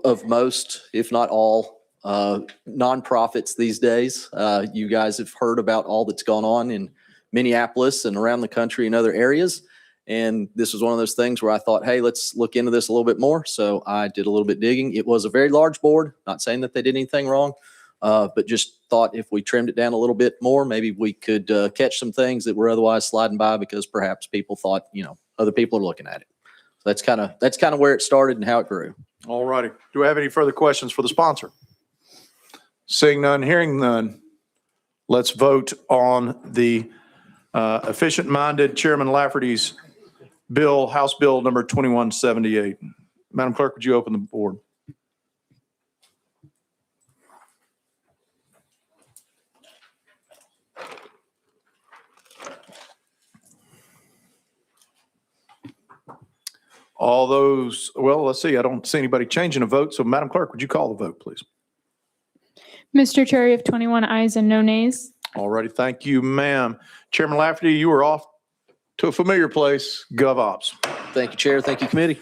of most, if not all, nonprofits these days. You guys have heard about all that's gone on in Minneapolis and around the country and other areas. And this was one of those things where I thought, hey, let's look into this a little bit more. So I did a little bit digging. It was a very large board, not saying that they did anything wrong, but just thought if we trimmed it down a little bit more, maybe we could catch some things that were otherwise sliding by because perhaps people thought, other people are looking at it. So that's kind of where it started and how it grew. All righty. Do we have any further questions for the sponsor? Seeing none, hearing none. let's vote on the efficient-minded Chairman Lafferty's bill, House Bill number 2178. Madam Clerk, would you open the board? All those, well, let's see, I don't see anybody changing a vote, so Madam Clerk, would you call the vote, please? Mr. Chair, you have 21 ayes and no nays. All righty, thank you, ma'am. Chairman Lafferty, you are off to a familiar place, GovOps. Thank you, Chair. Thank you, committee.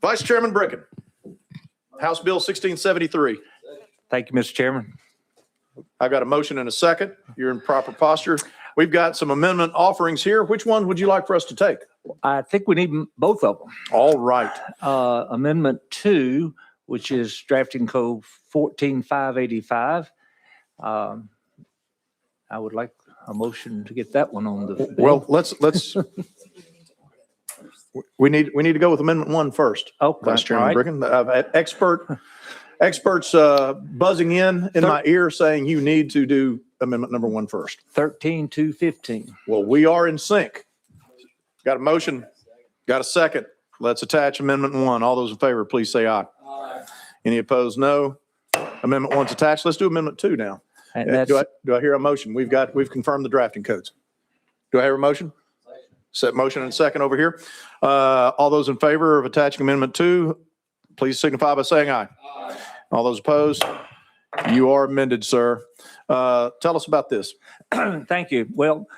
Vice Chairman Bricken, House Bill 1673. Thank you, Mr. Chairman. I've got a motion and a second. You're in proper posture. We've got some amendment offerings here. Which one would you like for us to take? I think we need both of them. All right. Amendment 2, which is drafting code 14585. I would like a motion to get that one on the bill. Well, let's we need to go with Amendment 1 first. Okay, Vice Chairman all right. Bricken. I've had experts buzzing in my ear saying you need to do Amendment number 1 first. 13-215. Well, we are in sync. Got a motion, got a second. Let's attach Amendment 1. All those in favor, please say aye. Aye. Any opposed, no. Amendment 1's attached. Let's do Amendment 2 now. And that's, Do I hear a motion? We've confirmed the drafting codes. Do I hear a motion? Set motion and second over here. All those in favor of attaching Amendment 2, please signify by saying aye. Aye. All those opposed, you are amended, sir. Tell us about this. thank you. Well,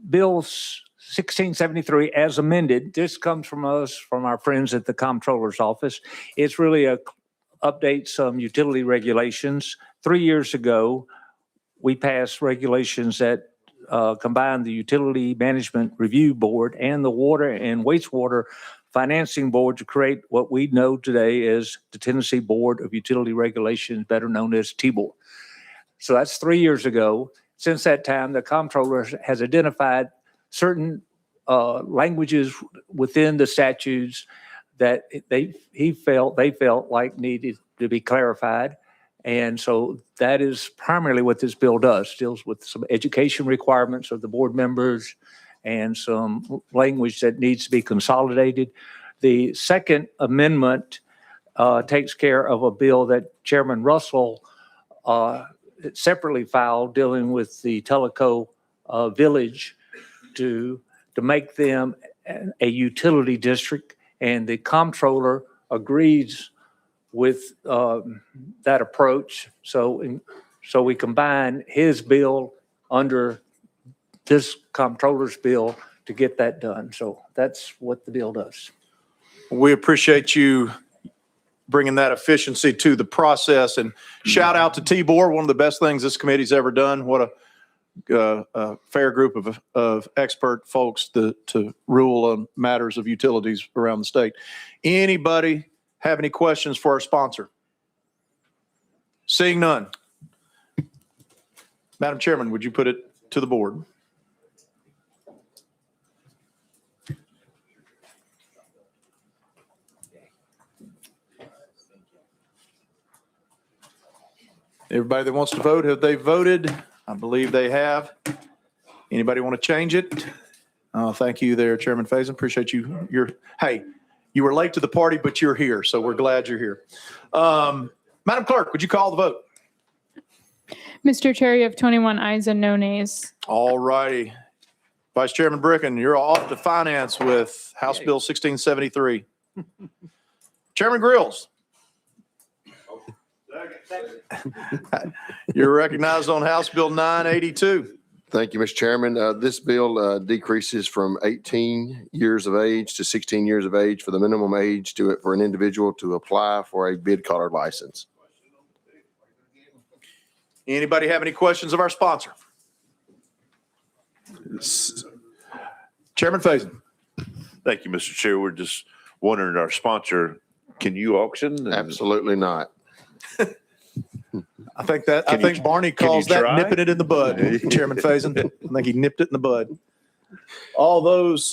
Bill 1673 as amended, this comes from us, from our friends at the Comptroller's Office. It's really update some utility regulations. 3 years ago, we passed regulations that combined the Utility Management Review Board and the Water and Wastewater Financing Board to create what we know today as the Tennessee Board of Utility Regulations, better known as TBOR. So that's 3 years ago. Since that time, the Comptroller has identified certain languages within the statutes that they felt like needed to be clarified. And so that is primarily what this bill does, deals with some education requirements of the board members and some language that needs to be consolidated. The second amendment takes care of a bill that Chairman Russell separately filed dealing with the Tellico Village to make them a utility district, and the comptroller agrees with that approach. So we combine his bill under this comptroller's bill to get that done. So that's what the bill does. We appreciate you bringing that efficiency to the process, and shout out to TBOR, one of the best things this committee's ever done. What a fair group of expert folks to rule on matters of utilities around the state. Anybody have any questions for our sponsor? Seeing none. Madam Chairman, would you put it to the board? Everybody that wants to vote, have they voted? I believe they have. Anybody want to change it? Thank you there, Chairman Faison. Appreciate you. Hey, you were late to the party, but you're here, so we're glad you're here. Madam Clerk, would you call the vote? Mr. Chair, you have 21 ayes and no nays. All righty. Vice Chairman Bricken, you're off to finance with House Bill 1673. Chairman Grills. You're recognized on House Bill 982. Thank you, Mr. Chairman. This bill decreases from 18 years of age to 16 years of age for the minimum age for an individual to apply for a bid caller license. Anybody have any questions of our sponsor? Chairman Faison. Thank you, Mr. Chair. We're just wondering, our sponsor, can you auction? Absolutely not. I think Barney calls that nipping it in the bud, Chairman Faison. I think he nipped it in the bud.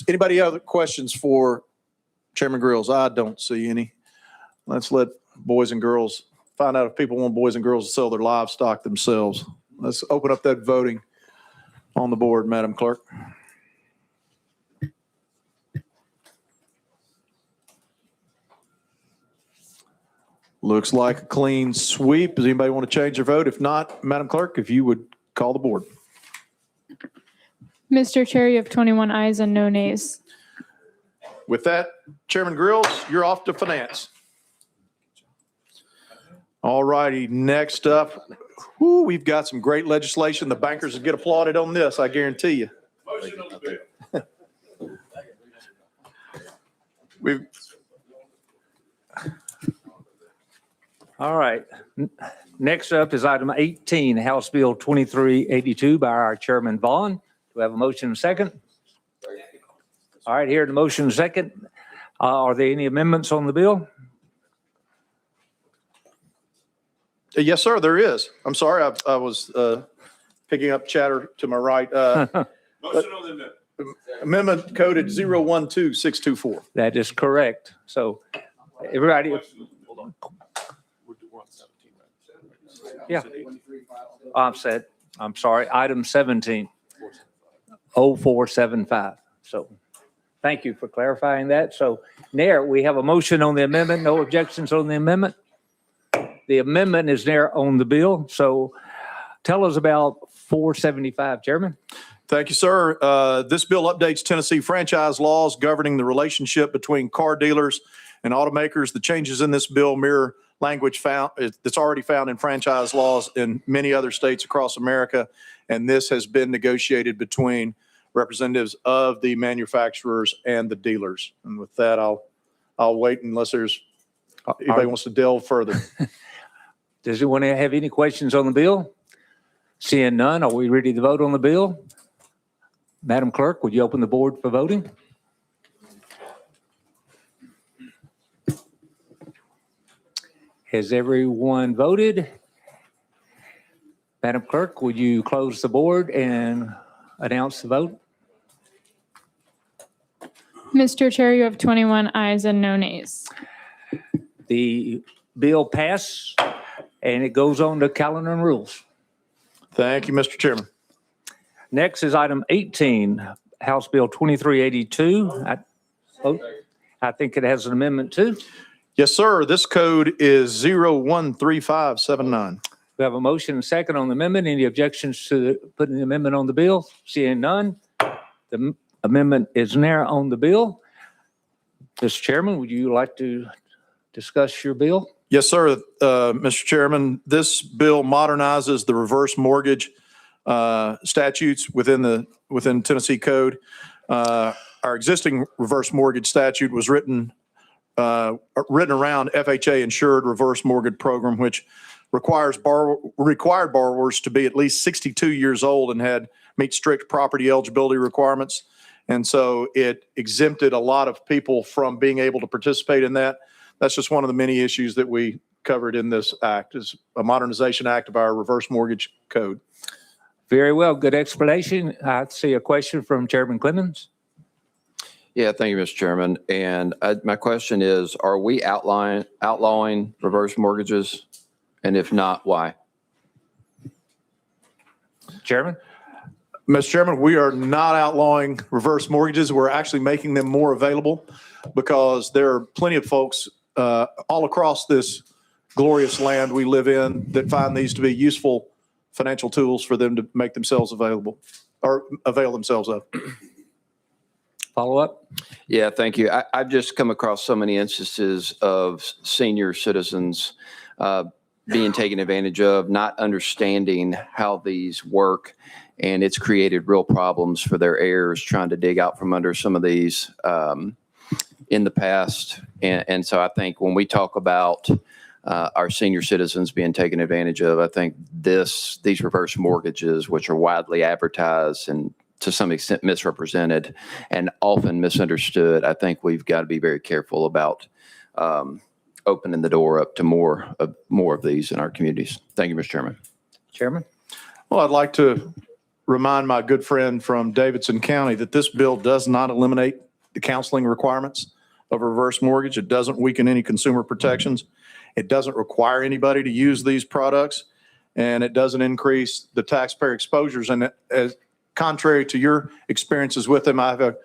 Anybody other questions for Chairman Grills? I don't see any. Let's let boys and girls find out if people want boys and girls to sell their livestock themselves. let's open up that voting on the board, Madam Clerk. Looks like a clean sweep. Does anybody want to change their vote? If not, Madam Clerk, if you would call the board. Mr. Chair, you have 21 ayes and no nays. With that, Chairman Grills, you're off to finance. All righty, next up, we've got some great legislation. The bankers will get applauded on this, I guarantee you. Motion on the bill. We've, All right. Next up is item 18, House Bill 2382 by our Chairman Vaughn. Do we have a motion and a second? All right, here the motion and second. Are there any amendments on the bill? yes, sir, there is. I'm sorry, I was picking up chatter to my right. Motion on the amendment. Amendment coded 012624. That is correct. So everybody, yeah. I'm sorry, item 17, 0475. So thank you for clarifying that. So Nair, we have a motion on the amendment. No objections on the amendment. The amendment is there on the bill. So tell us about 475, Chairman. Thank you, sir. This bill updates Tennessee franchise laws governing the relationship between car dealers and automakers. The changes in this bill mirror language that's already found in franchise laws in many other states across America. And this has been negotiated between representatives of the manufacturers and the dealers. And with that, I'll wait unless anybody wants to delve further. Does anyone have any questions on the bill? Seeing none, are we ready to vote on the bill? Madam Clerk, would you open the board for voting? Has everyone voted? Madam Clerk, would you close the board and announce the vote? Mr. Chair, you have 21 ayes and no nays. The bill passed and it goes on to calendar and rules. Thank you, Mr. Chairman. Next is item 18, House Bill 2382. I think it has an amendment too. Yes, sir. This code is 013579. We have a motion and second on the amendment. Any objections to putting the amendment on the bill? Seeing none, the amendment is there on the bill. Mr. Chairman, would you like to discuss your bill? Yes, sir. Mr. Chairman, this bill modernizes the reverse mortgage statutes within Tennessee Code. Our existing reverse mortgage statute was written around FHA insured reverse mortgage program, which required borrowers to be at least 62 years old and meet strict property eligibility requirements. And so it exempted a lot of people from being able to participate in that. That's just one of the many issues that we covered in this act, is a modernization act of our reverse mortgage code. Very well. Good explanation. I see a question from Chairman Clemens. Yeah, thank you, Mr. Chairman. And my question is, are we outlawing reverse mortgages? And if not, why? Chairman? Mr. Chairman, we are not outlawing reverse mortgages. We're actually making them more available because there are plenty of folks all across this glorious land we live in that find these to be useful financial tools for them to make themselves available or avail themselves of. Follow up? Yeah, thank you. I've just come across so many instances of senior citizens being taken advantage of, not understanding how these work. And it's created real problems for their heirs trying to dig out from under some of these in the past. And so I think when we talk about our senior citizens being taken advantage of, I think these reverse mortgages, which are widely advertised and to some extent misrepresented and often misunderstood, I think we've got to be very careful about opening the door up to more of these in our communities. Thank you, Mr. Chairman. Chairman? Well, I'd like to remind my good friend from Davidson County that this bill does not eliminate the counseling requirements of a reverse mortgage. It doesn't weaken any consumer protections. It doesn't require anybody to use these products. and it doesn't increase the taxpayer exposures. And as contrary to your experiences with them, I have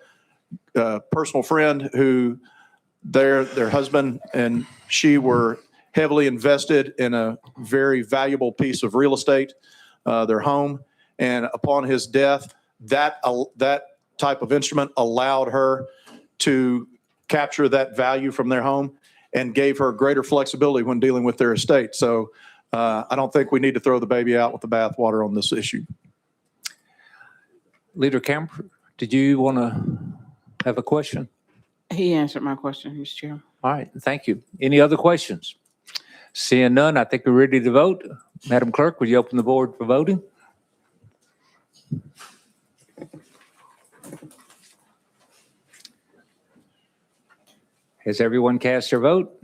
a personal friend who their husband and she were heavily invested in a very valuable piece of real estate, their home. And upon his death, that type of instrument allowed her to capture that value from their home and gave her greater flexibility when dealing with their estate. So I don't think we need to throw the baby out with the bathwater on this issue. Leader Camper, did you want to have a question? He answered my question, Mr. Chairman. All right, thank you. Any other questions? Seeing none, I think we're ready to vote. Madam Clerk, will you open the board for voting? Has everyone cast their vote?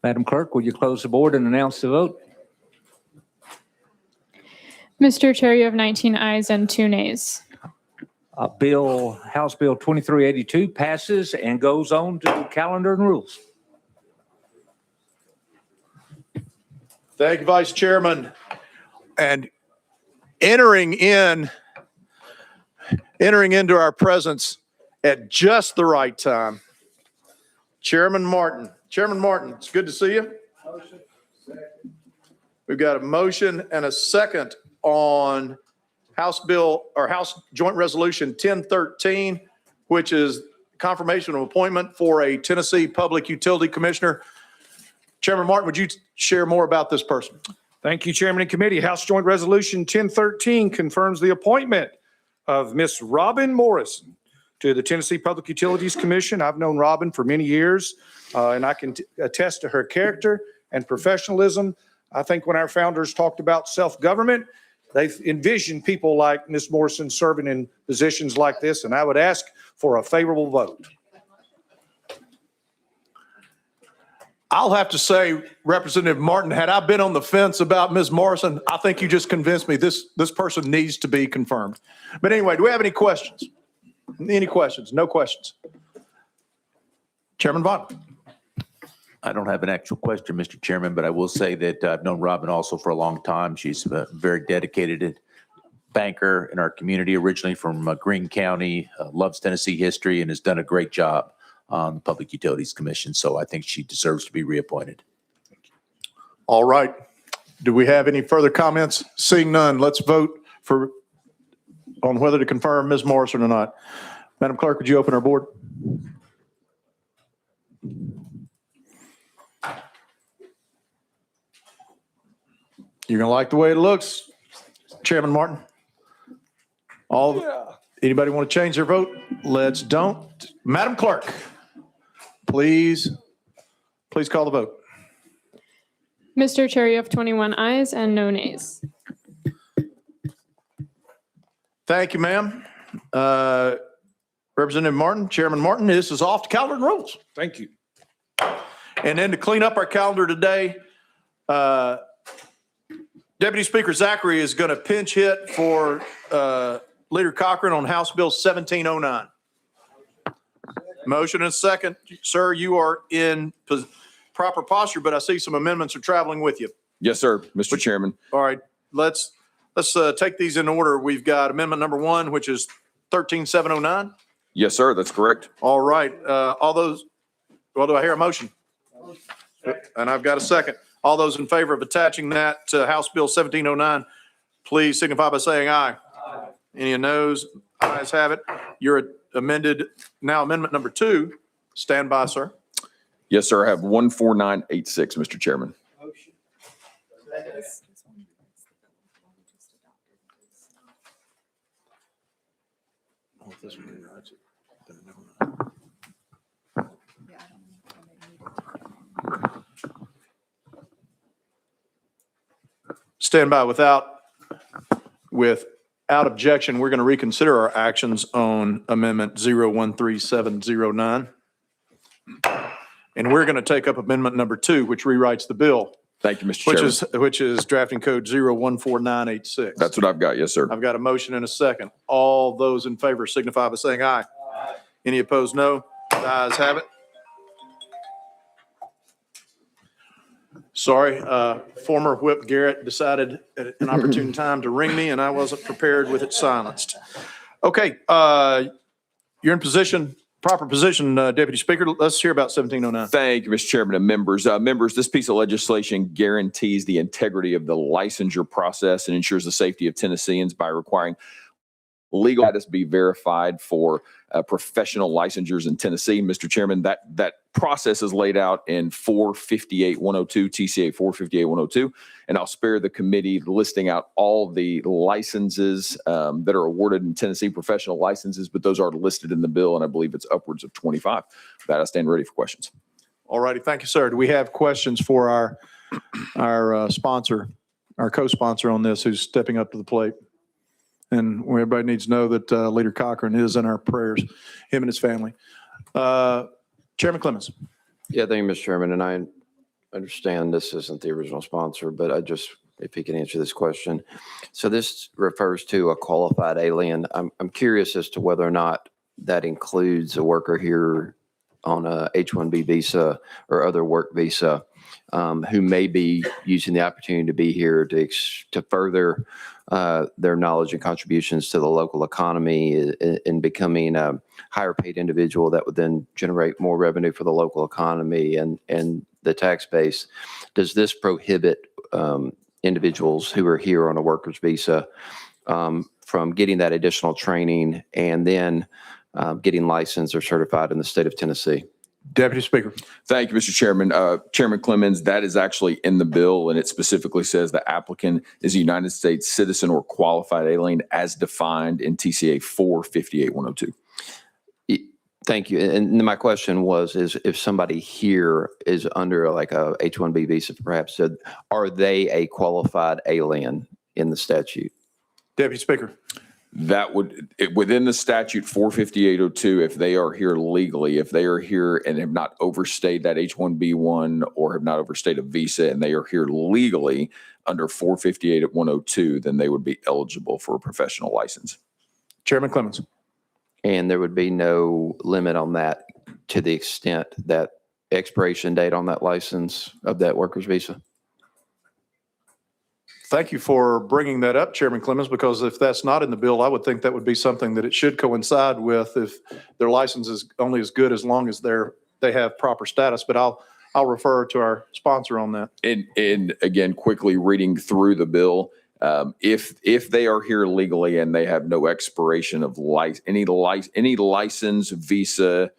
Madam Clerk, will you close the board and announce the vote? Mr. Chair, you have 19 ayes and 2 nays. House Bill 2382 passes and goes on to the calendar and rules. Thank you, Vice Chairman. And entering into our presence at just the right time, Chairman Martin. Chairman Martin, it's good to see you. We've got a motion and a second on House Joint Resolution 1013, which is confirmation of appointment for a Tennessee Public Utility Commissioner. Chairman Martin, would you share more about this person? Thank you, Chairman and Committee. House Joint Resolution 1013 confirms the appointment of Miss Robin Morrison to the Tennessee Public Utilities Commission. I've known Robin for many years, and I can attest to her character and professionalism. I think when our founders talked about self-government, they envisioned people like Ms. Morrison serving in positions like this, and I would ask for a favorable vote. I'll have to say, Representative Martin, had I been on the fence about Ms. Morrison, I think you just convinced me this person needs to be confirmed. But anyway, do we have any questions? Any questions? No questions. Chairman Vaughn. I don't have an actual question, Mr. Chairman, but I will say that I've known Robin also for a long time. She's a very dedicated banker in our community, originally from Greene County, loves Tennessee history, and has done a great job on the Public Utilities Commission. So I think she deserves to be reappointed. All right. Do we have any further comments? Seeing none, let's vote on whether to confirm Ms. Morrison or not. Madam Clerk, would you open our board? You're going to like the way it looks, Chairman Martin? Anybody want to change their vote? Let's don't. Madam Clerk, please call the vote. Mr. Chair, you have 21 ayes and no nays. Thank you, ma'am. Representative Martin, Chairman Martin, this is off the calendar and rules. Thank you. And then to clean up our calendar today, Deputy Speaker Zachary is going to pinch hit for Leader Cochran on House Bill 1709. Motion and second. Sir, you are in proper posture, but I see some amendments are traveling with you. Yes, sir, Mr. Chairman. All right, let's take these in order. We've got amendment number 1, which is 13709. Yes, sir, that's correct. All right, all those, well, do I hear a motion? And I've got a second. All those in favor of attaching that to House Bill 1709, please signify by saying aye. Aye. Any noes? Ayes have it. You're amended. Now amendment number 2. Stand by, sir. Yes, sir, I have 14986, Mr. Chairman. Stand by. Without objection, we're going to reconsider our actions on amendment 013709. And we're going to take up amendment number 2, which rewrites the bill. Thank you, Mr. Chairman. Which is drafting code 014986. That's what I've got. Yes, sir. I've got a motion and a second. All those in favor signify by saying aye. Aye. Any opposed, no. The ayes have it. Sorry, former Whip Garrett decided at an opportune time to ring me, and I wasn't prepared with it silenced. Okay, you're in position, proper position, Deputy Speaker. Let's hear about 1709. Thank you, Mr. Chairman and members. Members, this piece of legislation guarantees the integrity of the licensure process and ensures the safety of Tennesseans by requiring legal status be verified for professional licensures in Tennessee. Mr. Chairman, that process is laid out in 458-102, TCA 458-102, and I'll spare the committee listing out all the licenses that are awarded in Tennessee, professional licenses, but those are listed in the bill, and I believe it's upwards of 25. With that, I stand ready for questions. All righty, thank you, sir. Do we have questions for our sponsor, our co-sponsor on this, who's stepping up to the plate? And everybody needs to know that Leader Cochran is in our prayers, him and his family. Chairman Clemens. Yeah, thank you, Mr. Chairman. And I understand this isn't the original sponsor, but if he can answer this question. So this refers to a qualified alien. I'm curious as to whether or not that includes a worker here on a H-1B visa or other work visa who may be using the opportunity to be here to further their knowledge and contributions to the local economy in becoming a higher paid individual that would then generate more revenue for the local economy and the tax base. Does this prohibit individuals who are here on a worker's visa from getting that additional training and then getting licensed or certified in the state of Tennessee? Deputy Speaker. Thank you, Mr. Chairman. Chairman Clemens, that is actually in the bill, and it specifically says the applicant is a United States citizen or qualified alien as defined in TCA 458-102. Thank you. And my question was, is if somebody here is under like a H-1B visa, perhaps, are they a qualified alien in the statute? Deputy Speaker. That would, within the statute 458-02, if they are here legally, if they are here and have not overstayed that H-1B1 or have not overstayed a visa and they are here legally under 458-102, then they would be eligible for a professional license. Chairman Clemens. And there would be no limit on that to the extent that expiration date on that license of that worker's visa? Thank you for bringing that up, Chairman Clemens, because if that's not in the bill, I would think that would be something that it should coincide with if their license is only as good as long as they have proper status. But I'll refer to our sponsor on that. And again, quickly reading through the bill, if they are here legally and they have no expiration of any license, visa,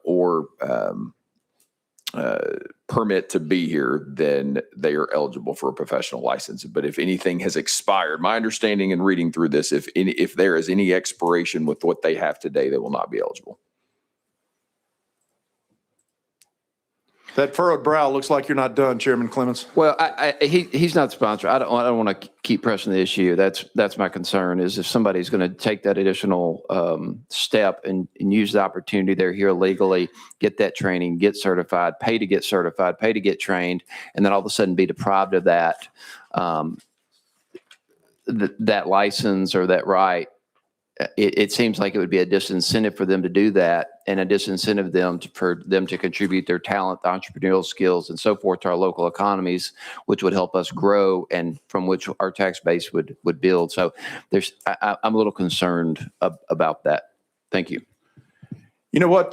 or permit to be here, then they are eligible for a professional license. But if anything has expired, my understanding in reading through this, if there is any expiration with what they have today, they will not be eligible. That furrowed brow looks like you're not done, Chairman Clemens. Well, he's not the sponsor. I don't want to keep pressing the issue. That's my concern, is if somebody's going to take that additional step and use the opportunity, they're here legally, get that training, get certified, pay to get certified, pay to get trained, and then all of a sudden be deprived of that that license or that right. It seems like it would be a disincentive for them to do that, and a disincentive for them to contribute their talent, entrepreneurial skills, and so forth to our local economies, which would help us grow and from which our tax base would build. So I'm a little concerned about that. Thank you. You know what,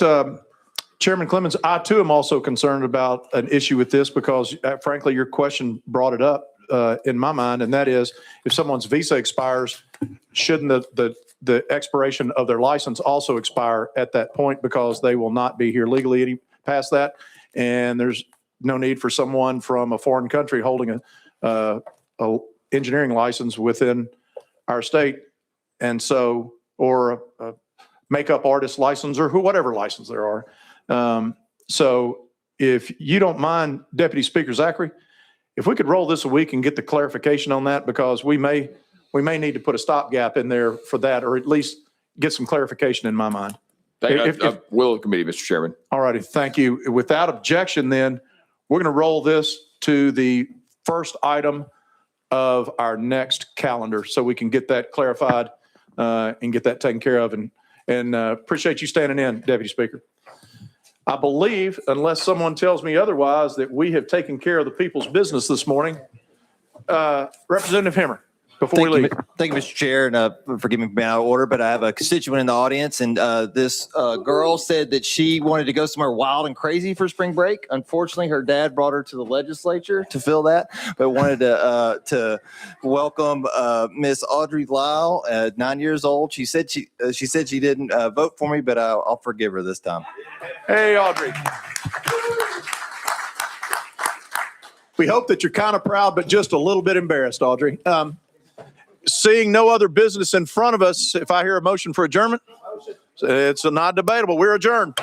Chairman Clemens, I too am also concerned about an issue with this because frankly, your question brought it up in my mind, and that is if someone's visa expires, shouldn't the expiration of their license also expire at that point because they will not be here legally any past that, and there's no need for someone from a foreign country holding a engineering license within our state, and so or a makeup artist license or whatever license there are. So if you don't mind, Deputy Speaker Zachary, if we could roll this a week and get the clarification on that, because we may need to put a stopgap in there for that, or at least get some clarification in my mind. Will of the committee, Mr. Chairman. All righty, thank you. Without objection, then, we're going to roll this to the first item of our next calendar so we can get that clarified and get that taken care of. And appreciate you standing in, Deputy Speaker. I believe, unless someone tells me otherwise, that we have taken care of the people's business this morning. Representative Hemmer, before we leave. Thank you, Mr. Chair, and forgive me for being out of order, but I have a constituent in the audience, and this girl said that she wanted to go somewhere wild and crazy for spring break. Unfortunately, her dad brought her to the legislature to fill that, but wanted to welcome Miss Audrey Lyle, 9 years old. She said she didn't vote for me, but I'll forgive her this time. Hey, Audrey. We hope that you're kind of proud, but just a little bit embarrassed, Audrey. Seeing no other business in front of us, if I hear a motion for adjournment, it's not debatable. We're adjourned.